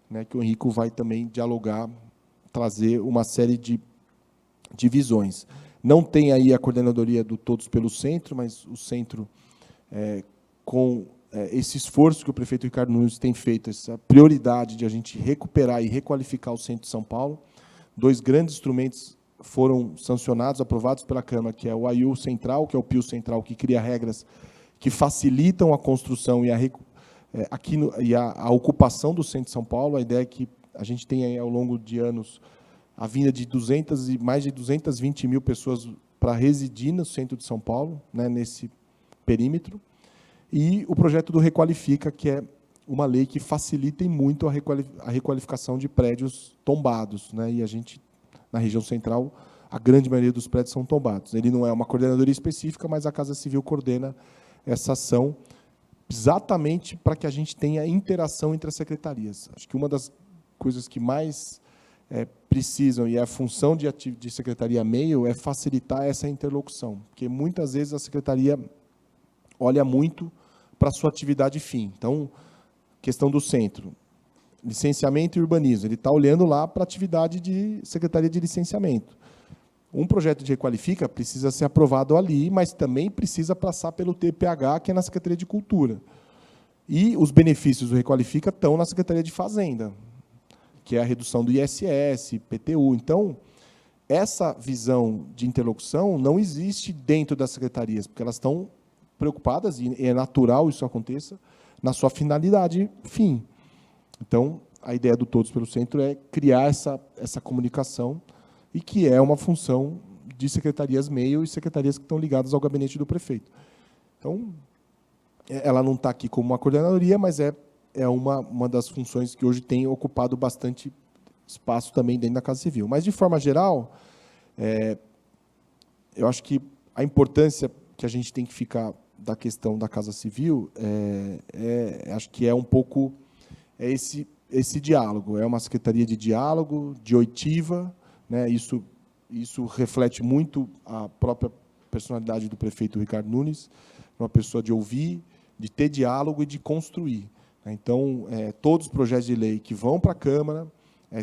né, que o Henrico vai também dialogar, trazer uma série de visões. Não tem aí a coordenadoria do Todos pelo Centro, mas o Centro, com esse esforço que o prefeito Ricardo Nunes tem feito, essa prioridade de a gente recuperar e requalificar o centro de São Paulo, 2 grandes instrumentos foram sancionados, aprovados pela Câmara, que é o AIU Central, que é o PIO Central, que cria regras que facilitam a construção e a ocupação do centro de São Paulo. A ideia é que a gente tem aí, ao longo de anos, a vinda de mais de 220 mil pessoas para residir no centro de São Paulo, né, nesse perímetro. E o projeto do Requalifica, que é uma lei que facilita muito a requalificação de prédios tombados, né? E a gente, na região central, a grande maioria dos prédios são tombados. Ele não é uma coordenadoria específica, mas a Casa Civil coordena essa ação exatamente para que a gente tenha interação entre as secretarias. Acho que uma das coisas que mais precisam, e é a função de secretaria meio, é facilitar essa interlocução, porque muitas vezes a secretaria olha muito para a sua atividade fim. Então, questão do centro, licenciamento e urbanismo, ele está olhando lá para a atividade de secretaria de licenciamento. Um projeto de Requalifica precisa ser aprovado ali, mas também precisa passar pelo TPH, que é na Secretaria de Cultura. E os benefícios do Requalifica estão na Secretaria de Fazenda, que é a redução do ISS, PTU. Então, essa visão de interlocução não existe dentro das secretarias, porque elas estão preocupadas, e é natural isso aconteça, na sua finalidade fim. Então, a ideia do Todos pelo Centro é criar essa comunicação, e que é uma função de secretarias meio e secretarias que estão ligadas ao gabinete do prefeito. Então, ela não está aqui como uma coordenadoria, mas é uma das funções que hoje tem ocupado bastante espaço também dentro da Casa Civil. Mas, de forma geral, eu acho que a importância que a gente tem que ficar da questão da Casa Civil, acho que é um pouco esse diálogo. É uma secretaria de diálogo, de oitiva, né? Isso reflete muito a própria personalidade do prefeito Ricardo Nunes, uma pessoa de ouvir, de ter diálogo e de construir. Então, todos os projetos de lei que vão para a Câmara,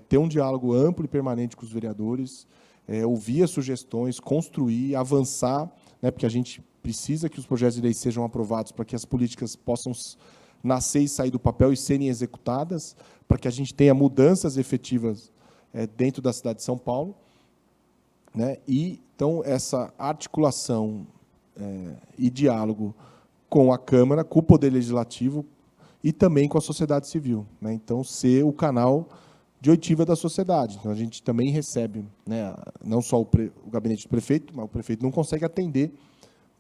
ter um diálogo amplo e permanente com os vereadores, ouvir as sugestões, construir, avançar, né, porque a gente precisa que os projetos de lei sejam aprovados para que as políticas possam nascer e sair do papel e serem executadas, para que a gente tenha mudanças efetivas dentro da cidade de São Paulo, né? E, então, essa articulação e diálogo com a Câmara, com o Poder Legislativo e também com a sociedade civil, né? Então, ser o canal de oitiva da sociedade. Então, a gente também recebe, né, não só o gabinete do prefeito, mas o prefeito não consegue atender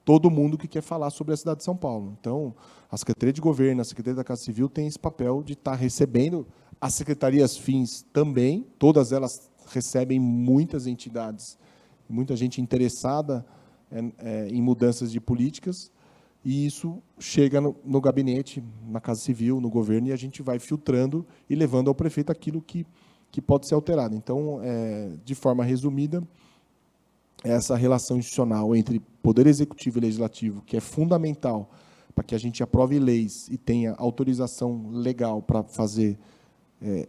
todo mundo que quer falar sobre a cidade de São Paulo. Então, a Secretaria de Governo, a Secretaria da Casa Civil tem esse papel de estar recebendo, as secretarias fins também, todas elas recebem muitas entidades muita gente interessada em mudanças de políticas, e isso chega no gabinete, na Casa Civil, no governo, e a gente vai filtrando e levando ao prefeito aquilo que pode ser alterado. Então, de forma resumida, essa relação institucional entre Poder Executivo e Legislativo, que é fundamental para que a gente aprove leis e tenha autorização legal para fazer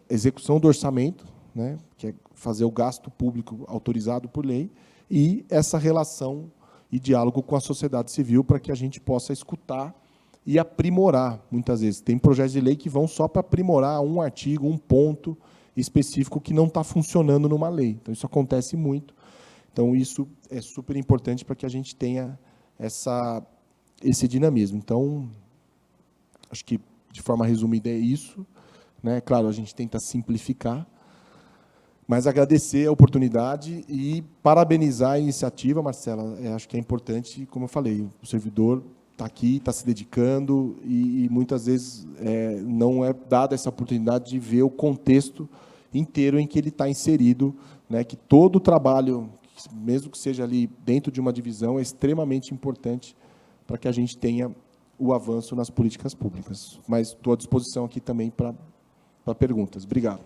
execução do orçamento, né, que é fazer o gasto público autorizado por lei, e essa relação e diálogo com a sociedade civil para que a gente possa escutar e aprimorar, muitas vezes. Tem projetos de lei que vão só para aprimorar um artigo, um ponto específico que não está funcionando numa lei. Então, isso acontece muito. Então, isso é super importante para que a gente tenha esse dinamismo. Então, acho que, de forma resumida, é isso. Né? Claro, a gente tenta simplificar, mas agradecer a oportunidade e parabenizar a iniciativa, Marcela. Acho que é importante, como eu falei, o servidor está aqui, está se dedicando, e muitas vezes não é dada essa oportunidade de ver o contexto inteiro em que ele está inserido, né? Que todo o trabalho, mesmo que seja ali dentro de uma divisão, é extremamente importante para que a gente tenha o avanço nas políticas públicas. Mas estou à disposição aqui também para perguntas. Obrigado.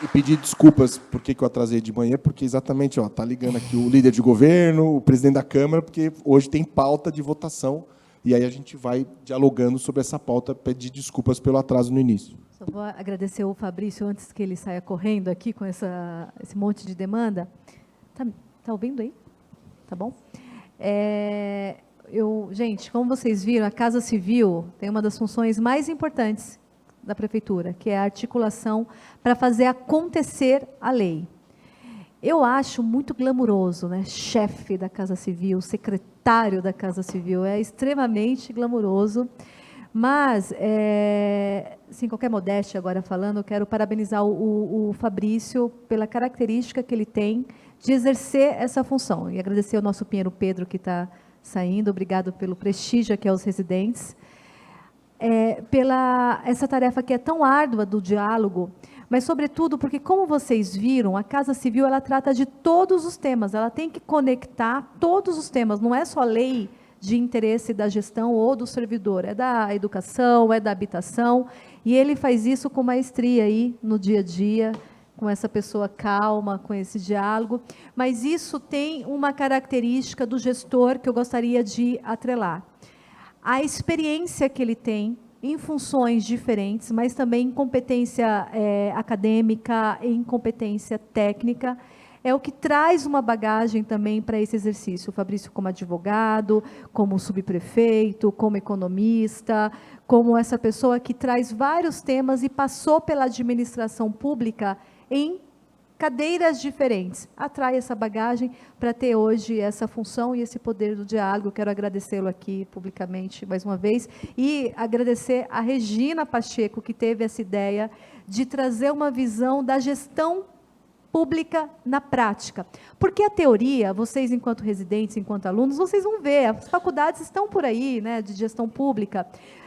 E pedir desculpas por que eu atrasei de manhã, porque exatamente está ligando aqui o líder de governo, o presidente da Câmara, porque hoje tem pauta de votação, e aí a gente vai dialogando sobre essa pauta, pedir desculpas pelo atraso no início. Só vou agradecer ao Fabrício, antes que ele saia correndo aqui com esse monte de demanda. Tá ouvindo aí? Tá bom? Gente, como vocês viram, a Casa Civil tem uma das funções mais importantes da Prefeitura, que é a articulação para fazer acontecer a lei. Eu acho muito glamuroso, né? Chefe da Casa Civil, secretário da Casa Civil, é extremamente glamuroso, mas, sem qualquer modéstia agora falando, eu quero parabenizar o Fabrício pela característica que ele tem de exercer essa função, e agradecer ao nosso Pinheiro Pedro, que está saindo, obrigado pelo prestígio aqui aos residentes, pela essa tarefa que é tão árdua do diálogo, mas, sobretudo, porque, como vocês viram, a Casa Civil ela trata de todos os temas, ela tem que conectar todos os temas, não é só lei de interesse da gestão ou do servidor, é da educação, é da habitação, e ele faz isso com maestria aí no dia a dia, com essa pessoa calma, com esse diálogo, mas isso tem uma característica do gestor que eu gostaria de atrelar. A experiência que ele tem em funções diferentes, mas também em competência acadêmica, em competência técnica, é o que traz uma bagagem também para esse exercício. O Fabrício como advogado, como subprefeito, como economista, como essa pessoa que traz vários temas e passou pela administração pública em cadeiras diferentes, atrai essa bagagem para ter hoje essa função e esse poder do diálogo. Quero agradecê-lo aqui publicamente mais uma vez e agradecer a Regina Pacheco, que teve essa ideia de trazer uma visão da gestão pública na prática. Porque a teoria, vocês enquanto residentes, enquanto alunos, vocês vão ver, as faculdades estão por aí, né, de gestão pública.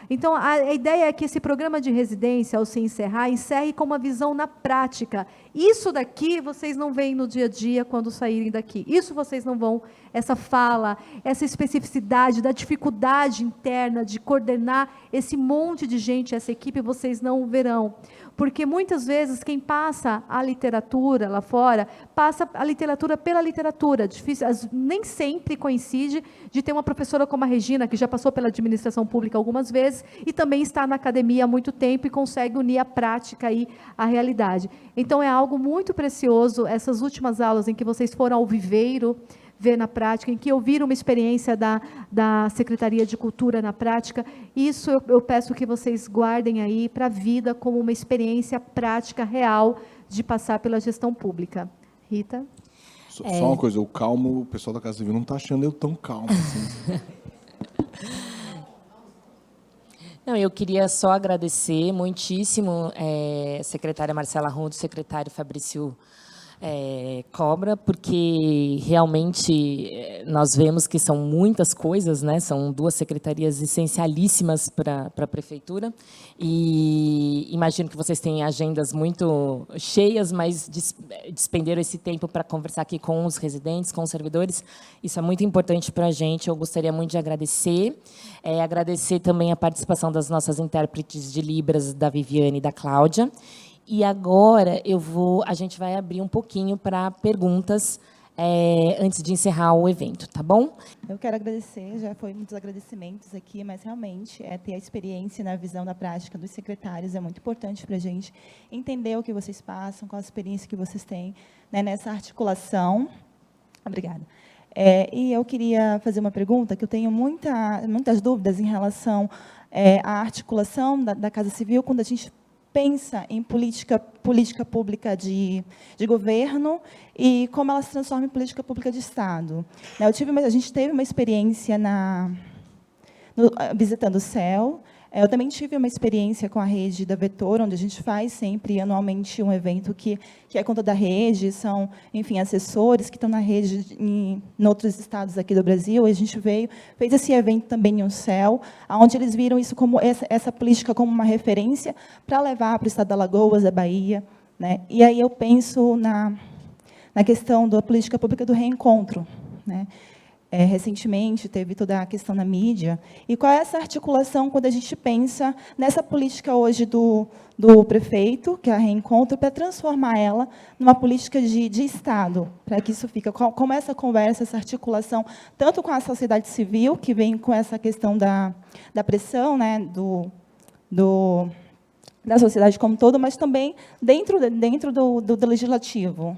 Então, a ideia é que esse programa de residência, ao se encerrar, encerre com uma visão na prática. Isso daqui vocês não veem no dia a dia quando saírem daqui. Isso vocês não vão, essa fala, essa especificidade da dificuldade interna de coordenar esse monte de gente, essa equipe, vocês não verão. Porque, muitas vezes, quem passa a literatura lá fora, passa a literatura pela literatura. Difícil, nem sempre coincide de ter uma professora como a Regina, que já passou pela administração pública algumas vezes, e também está na academia há muito tempo e consegue unir a prática e a realidade. Então, é algo muito precioso, essas últimas aulas em que vocês foram ao viveiro, ver na prática, em que ouviram uma experiência da Secretaria de Cultura na prática. Isso eu peço que vocês guardem aí para a vida como uma experiência prática, real, de passar pela gestão pública. Rita? Só uma coisa, o pessoal da Casa Civil não está achando eu tão calmo assim. Não, eu queria só agradecer muitíssimo a secretária Marcela Rondo, secretário Fabrício cobra, porque realmente nós vemos que são muitas coisas, né? São 2 secretarias essencialíssimas para a prefeitura, e imagino que vocês têm agendas muito cheias, mas despenderam esse tempo para conversar aqui com os residentes, com os servidores. Isso é muito importante para a gente. Eu gostaria muito de agradecer. Agradecer também a participação das nossas intérpretes de Libras, da Viviane e da Cláudia. E agora a gente vai abrir um pouquinho para perguntas antes de encerrar o evento, tá bom? Eu quero agradecer, já foi muitos agradecimentos aqui, mas realmente ter a experiência na visão da prática dos secretários é muito importante para a gente entender o que vocês passam, qual a experiência que vocês têm, né, nessa articulação. Obrigada. E eu queria fazer uma pergunta, que eu tenho muitas dúvidas em relação à articulação da Casa Civil, quando a gente pensa em política pública de governo e como ela se transforma em política pública de Estado. A gente teve uma experiência visitando o CEL. Eu também tive uma experiência com a rede da Vetor, onde a gente faz sempre, anualmente, um evento que é conta da rede, são, enfim, assessores que estão na rede em outros estados aqui do Brasil. A gente fez esse evento também em um CEL, onde eles viram isso como essa política como uma referência para levar para o estado da Alagoas, da Bahia, né? E aí eu penso na questão da política pública do reencontro, né? Recentemente, teve toda a questão na mídia. E qual é essa articulação quando a gente pensa nessa política hoje do prefeito, que é a Reencontro, para transformar ela numa política de Estado, para que isso fique? Como essa conversa, essa articulação, tanto com a sociedade civil, que vem com essa questão da pressão, né, da sociedade como um todo, mas também dentro do legislativo.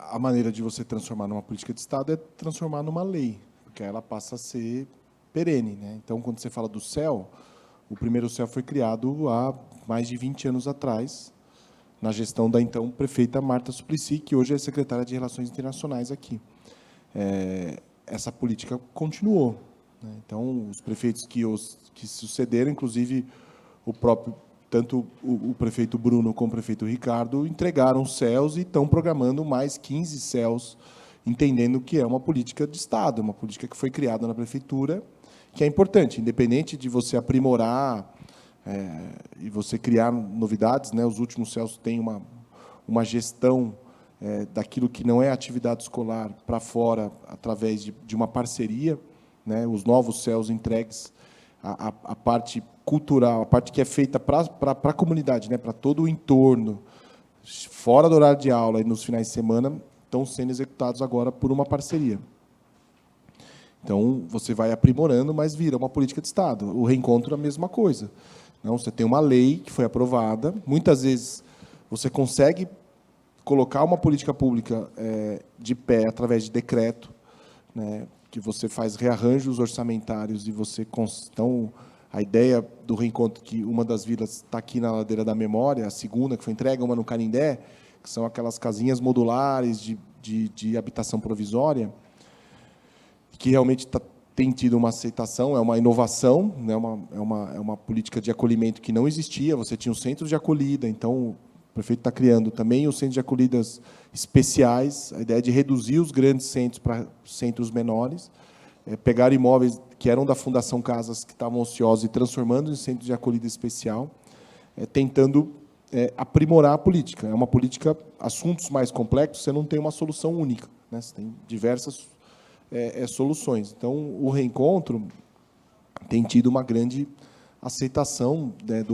A maneira de você transformar numa política de Estado é transformar numa lei, porque ela passa a ser perene, né? Então, quando você fala do CEL, o primeiro CEL foi criado há mais de 20 anos atrás, na gestão da então prefeita Marta Suplicy, que hoje é secretária de Relações Internacionais aqui. Essa política continuou, né? Então, os prefeitos que sucederam, inclusive tanto o prefeito Bruno como o prefeito Ricardo entregaram CELs e estão programando mais 15 CELs, entendendo que é uma política de Estado, uma política que foi criada na prefeitura, que é importante, independente de você aprimorar e você criar novidades, né? Os últimos CELs têm uma gestão daquilo que não é atividade escolar para fora, através de uma parceria, né? Os novos CELs entregues, a parte cultural, a parte que é feita para a comunidade, né, para todo o entorno, fora do horário de aula e nos finais de semana, estão sendo executados agora por uma parceria. Então, você vai aprimorando, mas vira uma política de Estado. O reencontro é a mesma coisa. Não, você tem uma lei que foi aprovada, muitas vezes você consegue colocar uma política pública de pé através de decreto, né, que você faz rearranjos orçamentários e você... Então, a ideia do reencontro, que uma das vilas está aqui na Ladeira da Memória, a segunda, que foi entregue, uma no Canindé, que são aquelas casinhas modulares de habitação provisória, que realmente tem tido uma aceitação, é uma inovação, né, é uma política de acolhimento que não existia. Você tinha um centro de acolhida, então o prefeito está criando também os centros de acolhidas especiais, a ideia de reduzir os grandes centros para centros menores, pegar imóveis que eram da Fundação Casas, que estavam ociosos, e transformando em centro de acolhida especial, tentando aprimorar a política. É uma política, assuntos mais complexos, você não tem uma solução única, né? Você tem diversas soluções. Então, o reencontro tem tido uma grande aceitação, né,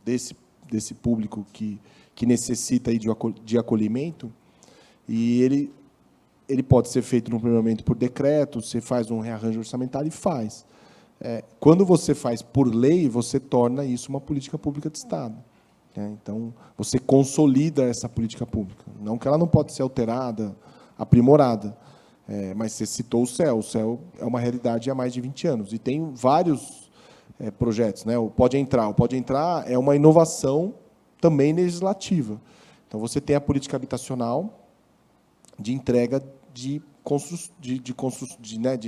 desse público que necessita aí de acolhimento, e ele pode ser feito no primeiro momento por decreto, você faz um rearranjo orçamentário e faz. Quando você faz por lei, você torna isso uma política pública de Estado, né? Então, você consolida essa política pública. Não que ela não pode ser alterada, aprimorada, mas você citou o CEL. O CEL é uma realidade há mais de 20 anos, e tem vários projetos, né? O Pode Entrar é uma inovação também legislativa. Então, você tem a política habitacional de entrega de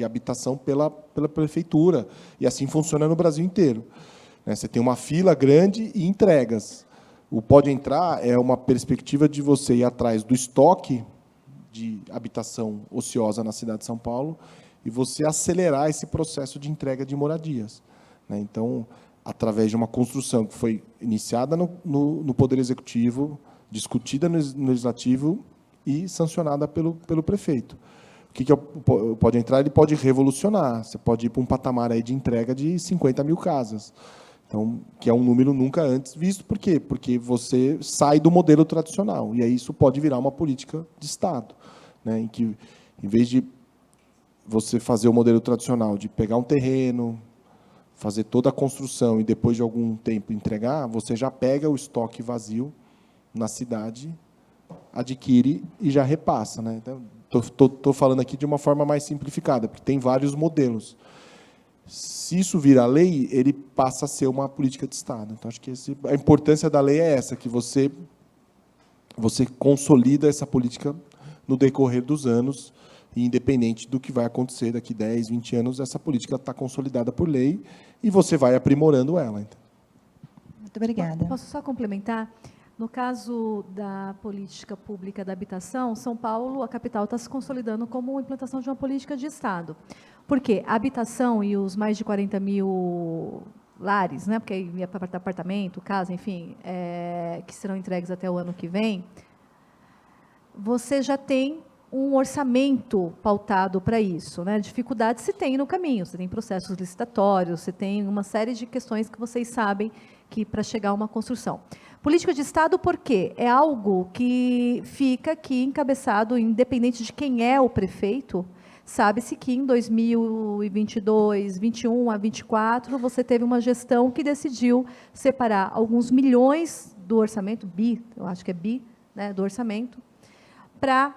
habitação pela prefeitura, e assim funciona no Brasil inteiro. Você tem uma fila grande e entregas. O Pode Entrar é uma perspectiva de você ir atrás do estoque de habitação ociosa na cidade de São Paulo e você acelerar esse processo de entrega de moradias, né? Então, através de uma construção que foi iniciada no Poder Executivo, discutida no Legislativo e sancionada pelo prefeito. O que é o Pode Entrar? Ele pode revolucionar. Você pode ir para um patamar aí de entrega de 50 mil casas. Então, que é um número nunca antes visto. Por quê? Porque você sai do modelo tradicional. E aí isso pode virar uma política de Estado, né? Em que, em vez de você fazer o modelo tradicional de pegar um terreno, fazer toda a construção e depois de algum tempo entregar, você já pega o estoque vazio na cidade, adquire e já repassa, né? Então, estou falando aqui de uma forma mais simplificada, porque tem vários modelos. Se isso virar lei, ele passa a ser uma política de Estado. Então, acho que a importância da lei é essa, que você consolida essa política no decorrer dos anos, e independente do que vai acontecer daqui 10, 20 anos, essa política está consolidada por lei e você vai aprimorando ela. Então. Muito obrigada. Posso só complementar? No caso da política pública da habitação, São Paulo, a capital, está se consolidando como a implantação de uma política de Estado. Por quê? A habitação e os mais de 40 mil lares, né, porque aí apartamento, casa, enfim, que serão entregues até o ano que vem, você já tem um orçamento pautado para isso, né? Dificuldades se tem no caminho, você tem processos licitatórios, você tem uma série de questões que vocês sabem que para chegar a uma construção. Política de Estado, por quê? É algo que fica aqui encabeçado, independente de quem é o prefeito. Sabe-se que em 2022, 21 a 24, você teve uma gestão que decidiu separar alguns milhões do orçamento, eu acho que é bi, né, do orçamento, para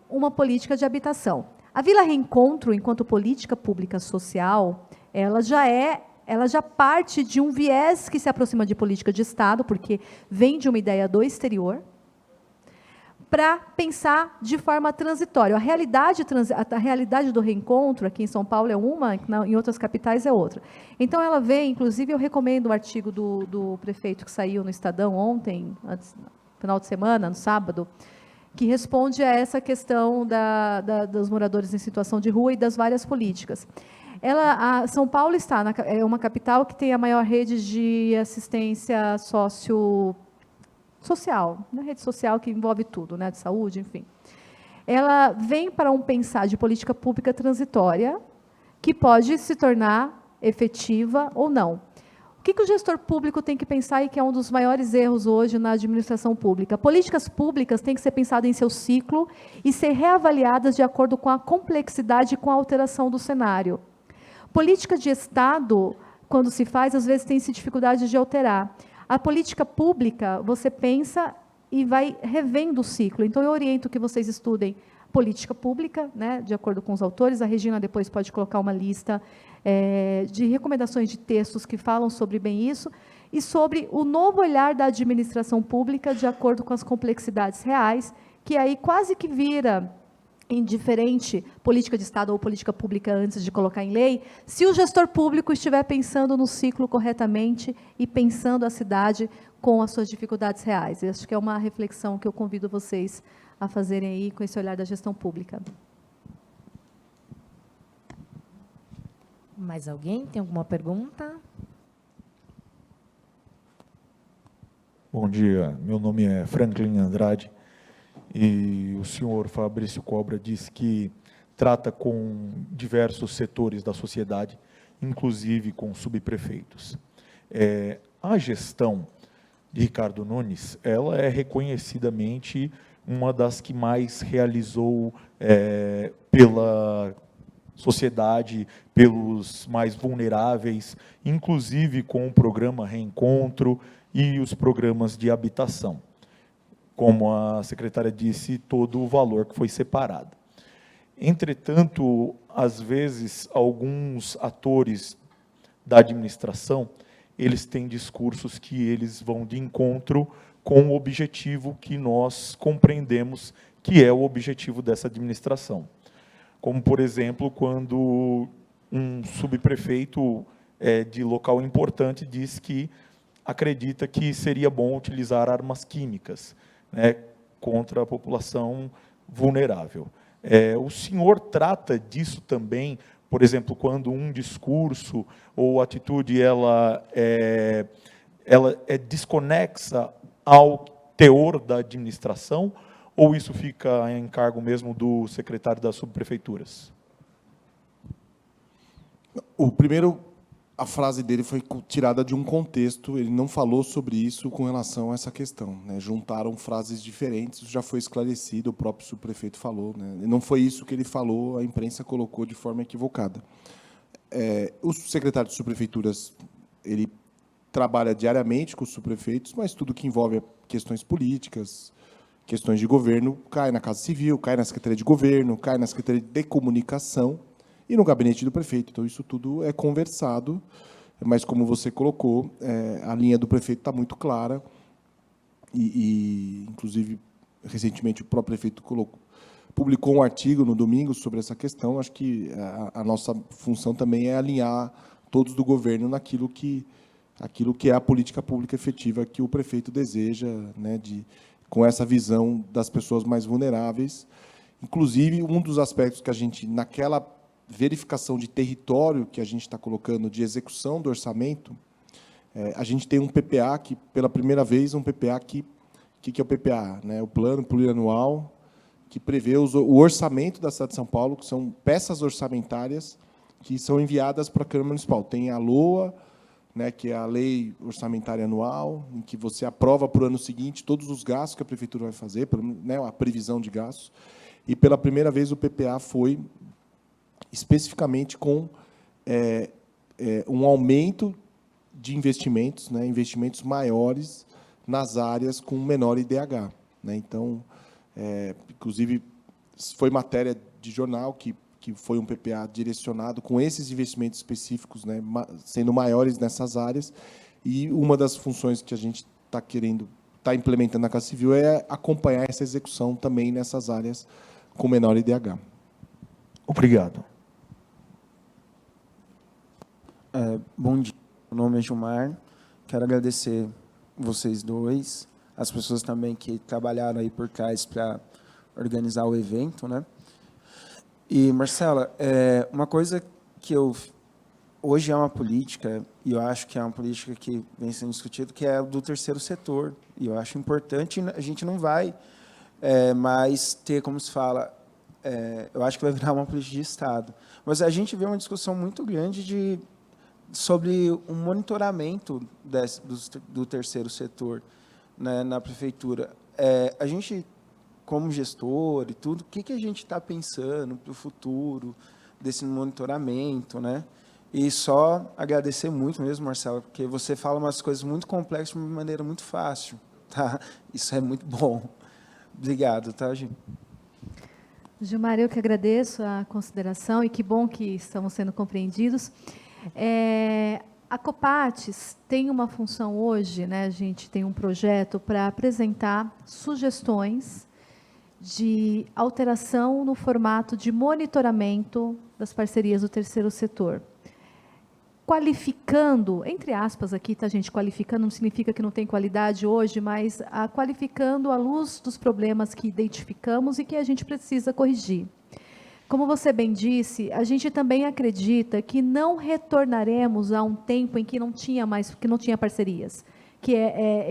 uma política de habitação. A Vila Reencontro, enquanto política pública social, ela já parte de um viés que se aproxima de política de Estado, porque vem de uma ideia do exterior, para pensar de forma transitória. A realidade do reencontro, aqui em São Paulo, é uma, em outras capitais é outra. Então, ela vem, inclusive, eu recomendo o artigo do prefeito que saiu no Estadão ontem, no final de semana, no sábado, que responde a essa questão dos moradores em situação de rua e das várias políticas. São Paulo é uma capital que tem a maior rede de assistência social, né, rede social que envolve tudo, né, de saúde, enfim. Ela vem para um pensar de política pública transitória, que pode se tornar efetiva ou não. O que o gestor público tem que pensar e que é um dos maiores erros hoje na administração pública? Políticas públicas têm que ser pensadas em seu ciclo e ser reavaliadas de acordo com a complexidade e com a alteração do cenário. Política de Estado, quando se faz, às vezes tem-se dificuldade de alterar. A política pública, você pensa e vai revendo o ciclo. Então, eu oriento que vocês estudem política pública, né, de acordo com os autores. A Regina depois pode colocar uma lista de recomendações de textos que falam sobre bem isso, e sobre o novo olhar da administração pública de acordo com as complexidades reais, que aí quase que vira indiferente política de Estado ou política pública antes de colocar em lei, se o gestor público estiver pensando no ciclo corretamente e pensando a cidade com as suas dificuldades reais. Eu acho que é uma reflexão que eu convido vocês a fazerem aí com esse olhar da gestão pública. Mais alguém? Tem alguma pergunta? Bom dia, meu nome é Franklin Andrade e o senhor Fabrício Cobra disse que trata com diversos setores da sociedade, inclusive com subprefeitos. A gestão de Ricardo Nunes, ela é reconhecidamente uma das que mais realizou pela sociedade, pelos mais vulneráveis, inclusive com o programa Reencontro e os programas de habitação. Como a secretária disse, todo o valor que foi separado. Entretanto, às vezes, alguns atores da administração, eles têm discursos que eles vão de encontro com o objetivo que nós compreendemos que é o objetivo dessa administração. Como, por exemplo, quando um subprefeito de local importante diz que acredita que seria bom utilizar armas químicas, né, contra a população vulnerável. O senhor trata disso também, por exemplo, quando um discurso ou atitude ela é desconexa ao teor da administração, ou isso fica em cargo mesmo do secretário das subprefeituras? O primeiro, a frase dele foi tirada de um contexto, ele não falou sobre isso com relação a essa questão, né? Juntaram frases diferentes, isso já foi esclarecido, o próprio subprefeito falou, né? Não foi isso que ele falou, a imprensa colocou de forma equivocada. O secretário de subprefeituras, ele trabalha diariamente com os subprefeitos, mas tudo que envolve questões políticas, questões de governo, cai na Casa Civil, cai na Secretaria de Governo, cai na Secretaria de Comunicação e no gabinete do prefeito. Então, isso tudo é conversado, mas, como você colocou, a linha do prefeito está muito clara inclusive, recentemente, o próprio prefeito publicou um artigo no domingo sobre essa questão. Acho que a nossa função também é alinhar todos do governo naquilo que é a política pública efetiva que o prefeito deseja, né, com essa visão das pessoas mais vulneráveis. Inclusive, um dos aspectos que a gente, naquela verificação de território que a gente está colocando de execução do orçamento, a gente tem um PPA que, pela primeira vez, um PPA que é o PPA, né? O Plano Plurianual, que prevê o orçamento da cidade de São Paulo, que são peças orçamentárias que são enviadas para a Câmara Municipal. Tem a LOA, né, que é a Lei Orçamentária Anual, em que você aprova para o ano seguinte todos os gastos que a Prefeitura vai fazer, né, a previsão de gastos. E, pela primeira vez, o PPA foi especificamente com um aumento de investimentos, né, investimentos maiores nas áreas com menor IDH, né? Então, inclusive, foi matéria de jornal que foi um PPA direcionado com esses investimentos específicos, né, sendo maiores nessas áreas, e uma das funções que a gente está implementando na Casa Civil é acompanhar essa execução também nessas áreas com menor IDH. Obrigado. Bom dia, meu nome é Gilmar, quero agradecer vocês dois, as pessoas também que trabalharam aí por trás para organizar o evento, né? E, Marcela, uma coisa que hoje é uma política, e eu acho que é uma política que vem sendo discutida, que é do terceiro setor, e eu acho importante, a gente não vai mais ter, como se fala, eu acho que vai virar uma política de Estado, mas a gente vê uma discussão muito grande sobre o monitoramento do terceiro setor, né, na prefeitura. A gente, como gestor e tudo, o que a gente está pensando para o futuro desse monitoramento, né? E só agradecer muito mesmo, Marcela, porque você fala umas coisas muito complexas de uma maneira muito fácil, tá? Isso é muito bom. Obrigado, tá, Gil? Gilmar, eu que agradeço a consideração e que bom que estamos sendo compreendidos. A Copates tem uma função hoje, né, a gente tem um projeto para apresentar sugestões de alteração no formato de monitoramento das parcerias do terceiro setor. Qualificando, entre aspas aqui, tá, gente, qualificando não significa que não tem qualidade hoje, mas qualificando à luz dos problemas que identificamos e que a gente precisa corrigir. Como você bem disse, a gente também acredita que não retornaremos a um tempo em que não tinha parcerias, que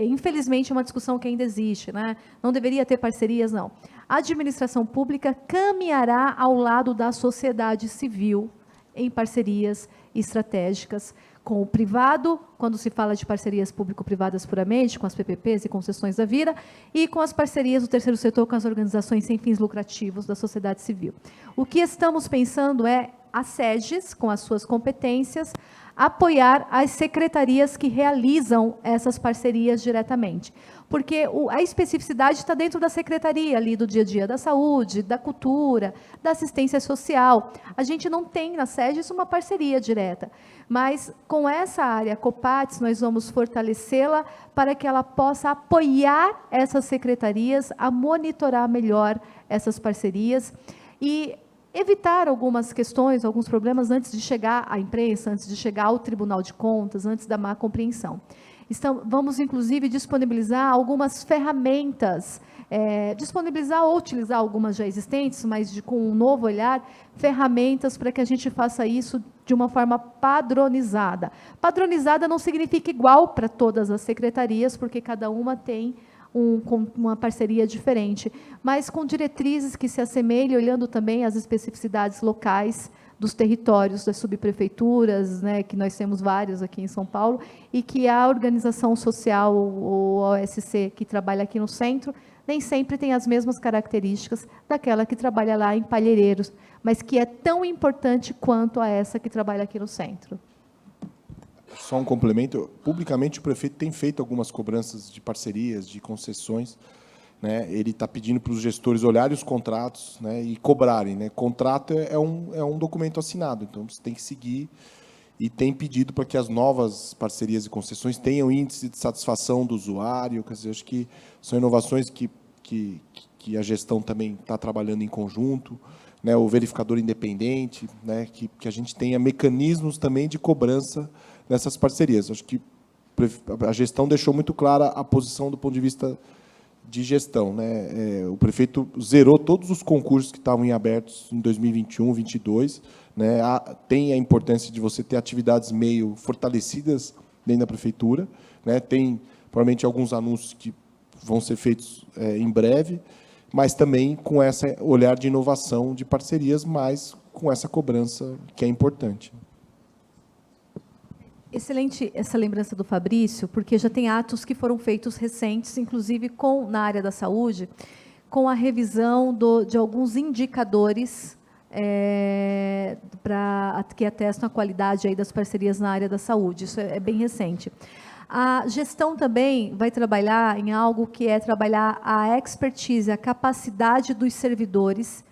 infelizmente uma discussão que ainda existe, né? Não deveria ter parcerias, não. A administração pública caminhará ao lado da sociedade civil em parcerias estratégicas com o privado, quando se fala de parcerias público-privadas puramente, com as PPPs e concessões da Vira, e com as parcerias do terceiro setor com as organizações sem fins lucrativos da sociedade civil. O que estamos pensando é a SEGES, com as suas competências, apoiar as secretarias que realizam essas parcerias diretamente. Porque a especificidade está dentro da secretaria ali do dia a dia, da saúde, da cultura, da assistência social. A gente não tem na SEGES uma parceria direta, mas com essa área Copates nós vamos fortalecê-la para que ela possa apoiar essas secretarias a monitorar melhor essas parcerias e evitar algumas questões, alguns problemas antes de chegar à imprensa, antes de chegar ao Tribunal de Contas, antes da má compreensão. Vamos, inclusive, disponibilizar algumas ferramentas, disponibilizar ou utilizar algumas já existentes, mas com um novo olhar, ferramentas para que a gente faça isso de uma forma padronizada. Padronizada não significa igual para todas as secretarias, porque cada uma tem uma parceria diferente, mas com diretrizes que se assemelhem, olhando também as especificidades locais dos territórios das subprefeituras, né, que nós temos vários aqui em São Paulo, e que a organização social, ou a OSC, que trabalha aqui no centro, nem sempre tem as mesmas características daquela que trabalha lá em Palheireiros, mas que é tão importante quanto a essa que trabalha aqui no centro. Só um complemento, publicamente o prefeito tem feito algumas cobranças de parcerias, de concessões, né? Ele está pedindo para os gestores olharem os contratos, né, e cobrarem, né? Contrato é um documento assinado, então você tem que seguir, e tem pedido para que as novas parcerias e concessões tenham índice de satisfação do usuário. Quer dizer, acho que são inovações que a gestão também está trabalhando em conjunto, né? O verificador independente, né? Que a gente tenha mecanismos também de cobrança nessas parcerias. Acho que a gestão deixou muito clara a posição do ponto de vista de gestão, né? O prefeito zerou todos os concursos que estavam em abertos em 2021, 2022, né? Tem a importância de você ter atividades meio fortalecidas dentro da prefeitura, né? Tem, provavelmente, alguns anúncios que vão ser feitos em breve, mas também com esse olhar de inovação de parcerias, mas com essa cobrança que é importante. Excelente essa lembrança do Fabrício, porque já tem atos que foram feitos recentes, inclusive na área da saúde, com a revisão de alguns indicadores que atestam a qualidade aí das parcerias na área da saúde. Isso é bem recente. A gestão também vai trabalhar em algo que é trabalhar a expertise, a capacidade dos servidores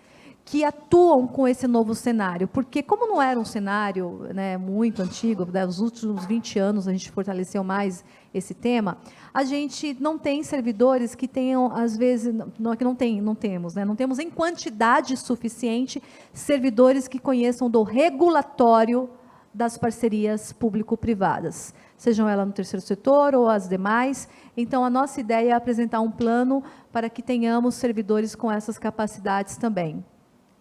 que atuam com esse novo cenário, porque como não era um cenário, né, muito antigo, nos últimos 20 anos a gente fortaleceu mais esse tema, a gente não tem servidores que tenham, às vezes, não temos em quantidade suficiente servidores que conheçam do regulatório das parcerias público-privadas, sejam elas no terceiro setor ou as demais. Então, a nossa ideia é apresentar um plano para que tenhamos servidores com essas capacidades também.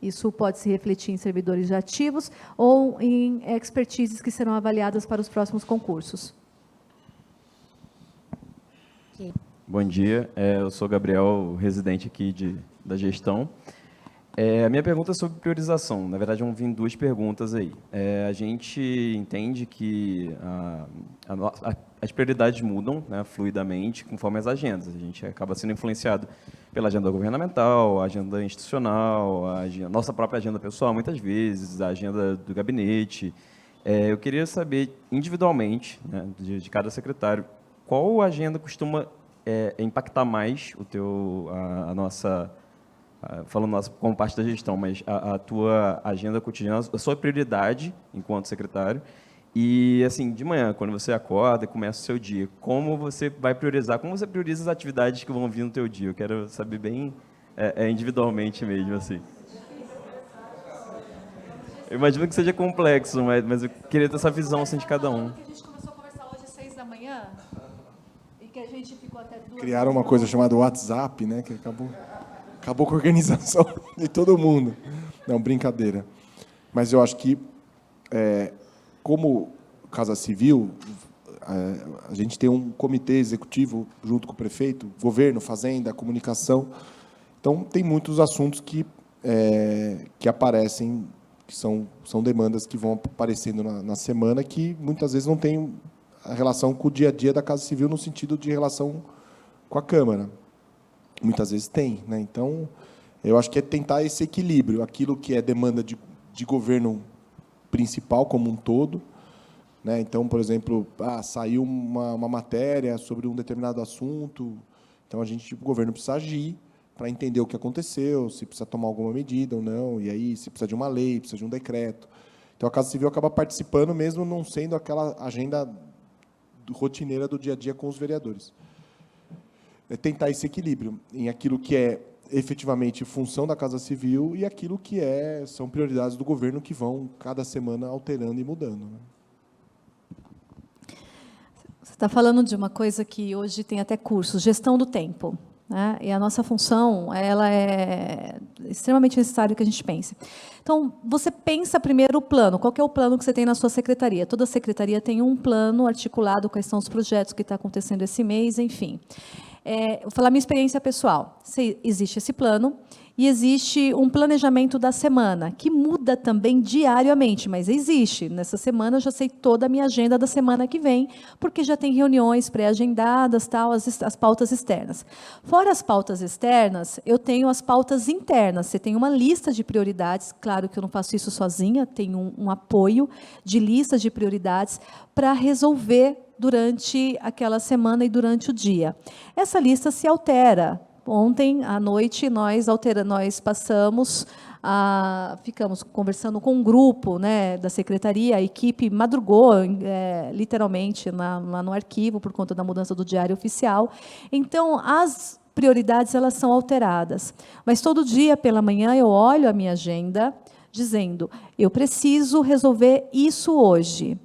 Isso pode se refletir em servidores já ativos ou em expertises que serão avaliadas para os próximos concursos. Bom dia, eu sou Gabriel, residente aqui da gestão. A minha pergunta é sobre priorização. Na verdade, vão vir duas perguntas aí. A gente entende que as prioridades mudam, né, fluidamente conforme as agendas. A gente acaba sendo influenciado pela agenda governamental, a agenda institucional, nossa própria agenda pessoal, muitas vezes, a agenda do gabinete. Eu queria saber, individualmente, né, de cada secretário, qual agenda costuma impactar mais a nossa... falando como parte da gestão, mas a tua agenda cotidiana, a sua prioridade enquanto secretário, e, assim, de manhã, quando você acorda e começa o seu dia, como você vai priorizar, como você prioriza as atividades que vão vir no teu dia? Eu quero saber bem individualmente mesmo, assim. Eu imagino que seja complexo, mas eu queria ter essa visão, assim, de cada um. A gente começou a conversar hoje às 6 da manhã, e que a gente ficou até 2. Criaram uma coisa chamada WhatsApp, né, que acabou com a organização de todo mundo. Não, brincadeira. Mas eu acho que, como Casa Civil, a gente tem um comitê executivo junto com o prefeito, governo, fazenda, comunicação. Então, tem muitos assuntos que aparecem, que são demandas que vão aparecendo na semana, que muitas vezes não tem a relação com o dia a dia da Casa Civil, no sentido de relação com a Câmara. Muitas vezes tem, né? Então, eu acho que é tentar esse equilíbrio, aquilo que é demanda de governo principal como um todo, né? Então, por exemplo, saiu uma matéria sobre um determinado assunto, então o governo precisa agir para entender o que aconteceu, se precisa tomar alguma medida ou não, e aí se precisa de uma lei, precisa de um decreto. Então, a Casa Civil acaba participando, mesmo não sendo aquela agenda rotineira do dia a dia com os vereadores. É tentar esse equilíbrio em aquilo que é efetivamente função da Casa Civil e aquilo que são prioridades do governo que vão, cada semana, alterando e mudando, né? Você está falando de uma coisa que hoje tem até cursos, gestão do tempo, né? E a nossa função, ela é extremamente necessário que a gente pense. Então, você pensa primeiro o plano. Qual que é o plano que você tem na sua secretaria? Toda secretaria tem um plano articulado, quais são os projetos que está acontecendo esse mês, enfim. Vou falar minha experiência pessoal. Existe esse plano e existe um planejamento da semana, que muda também diariamente, mas existe. Nessa semana, eu já sei toda a minha agenda da semana que vem, porque já tem reuniões pré-agendadas, tal, as pautas externas. Fora as pautas externas, eu tenho as pautas internas. Você tem uma lista de prioridades, claro que eu não faço isso sozinha, tenho um apoio de listas de prioridades para resolver durante aquela semana e durante o dia. Essa lista se altera. Ontem, à noite, nós passamos, ficamos conversando com um grupo, né, da secretaria, a equipe madrugou, literalmente, lá no arquivo, por conta da mudança do diário oficial. Então, as prioridades elas são alteradas. Mas, todo dia, pela manhã, eu olho a minha agenda, dizendo, eu preciso resolver isso hoje.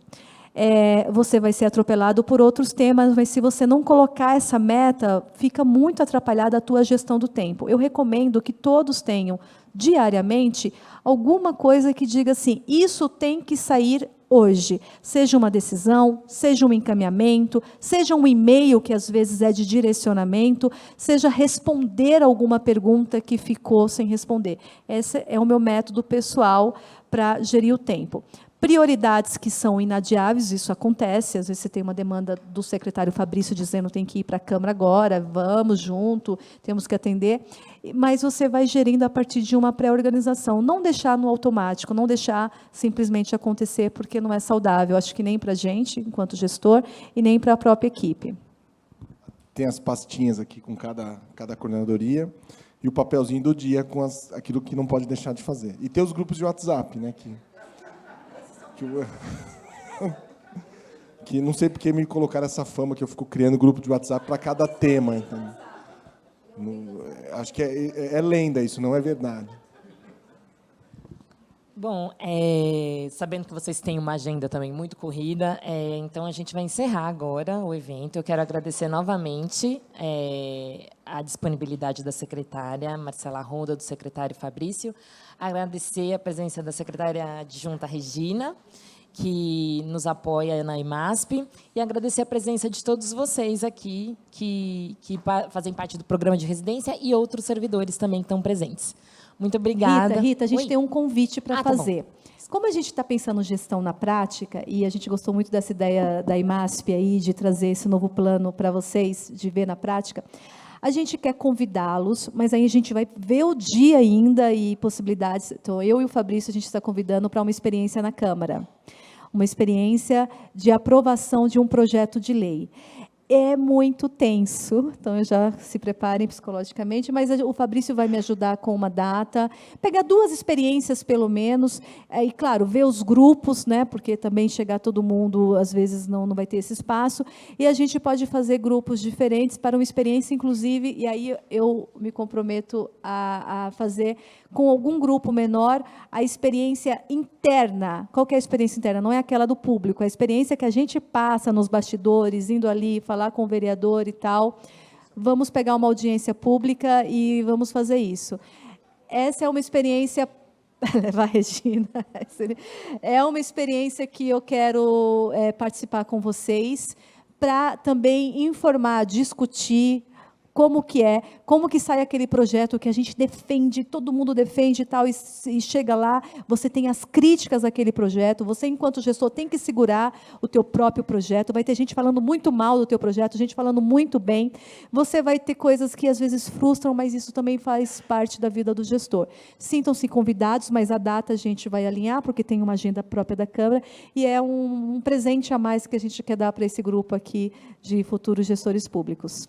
Você vai ser atropelado por outros temas, mas se você não colocar essa meta, fica muito atrapalhada a tua gestão do tempo. Eu recomendo que todos tenham, diariamente, alguma coisa que diga assim, isso tem que sair hoje. Seja uma decisão, seja um encaminhamento, seja um e-mail, que às vezes é de direcionamento, seja responder alguma pergunta que ficou sem responder. Esse é o meu método pessoal para gerir o tempo. Prioridades que são inadiáveis, isso acontece, às vezes você tem uma demanda do secretário Fabrício dizendo tem que ir para a Câmara agora, vamos junto, temos que atender, mas você vai gerindo a partir de uma pré-organização, não deixar no automático, não deixar simplesmente acontecer, porque não é saudável, acho que nem para a gente, enquanto gestor, e nem para a própria equipe. Tem as pastinhas aqui com cada coordenadoria, e o papelzinho do dia com aquilo que não pode deixar de fazer. E tem os grupos de WhatsApp, né, que não sei porque me colocaram essa fama que eu fico criando grupo de WhatsApp para cada tema. Então, acho que é lenda isso, não é verdade. Bom, sabendo que vocês têm uma agenda também muito corrida, então a gente vai encerrar agora o evento. Eu quero agradecer novamente a disponibilidade da secretária Marcela Ronda, do secretário Fabrício, agradecer a presença da secretária adjunta Regina, que nos apoia na IMASP, e agradecer a presença de todos vocês aqui, que fazem parte do programa de residência, e outros servidores também estão presentes. Muito obrigada. Rita, a gente Oi? tem um convite para fazer. Tá bom. Como a gente está pensando gestão na prática, e a gente gostou muito dessa ideia da IMASP aí, de trazer esse novo plano para vocês, de ver na prática, a gente quer convidá-los, mas aí a gente vai ver o dia ainda e possibilidades. Então, eu e o Fabrício, a gente está convidando para uma experiência na Câmara, uma experiência de aprovação de um projeto de lei. É muito tenso, então já se preparem psicologicamente, mas o Fabrício vai me ajudar com uma data, pegar 2 experiências, pelo menos, e, claro, ver os grupos, né, porque também chegar todo mundo, às vezes, não vai ter esse espaço, e a gente pode fazer grupos diferentes para uma experiência, inclusive, e aí eu me comprometo a fazer com algum grupo menor a experiência interna. Qual que é a experiência interna? Não é aquela do público, é a experiência que a gente passa nos bastidores, indo ali, falar com o vereador e tal. Vamos pegar uma audiência pública e vamos fazer isso. Essa é uma experiência... levar a Regina. É uma experiência que eu quero participar com vocês, para também informar, discutir como que sai aquele projeto que a gente defende, todo mundo defende e tal, e chega lá, você tem as críticas àquele projeto, você, enquanto gestor, tem que segurar o teu próprio projeto, vai ter gente falando muito mal do teu projeto, gente falando muito bem, você vai ter coisas que, às vezes, frustram, mas isso também faz parte da vida do gestor. Sintam-se convidados, mas a data a gente vai alinhar, porque tem uma agenda própria da Câmara, e é um presente a mais que a gente quer dar para esse grupo aqui de futuros gestores públicos.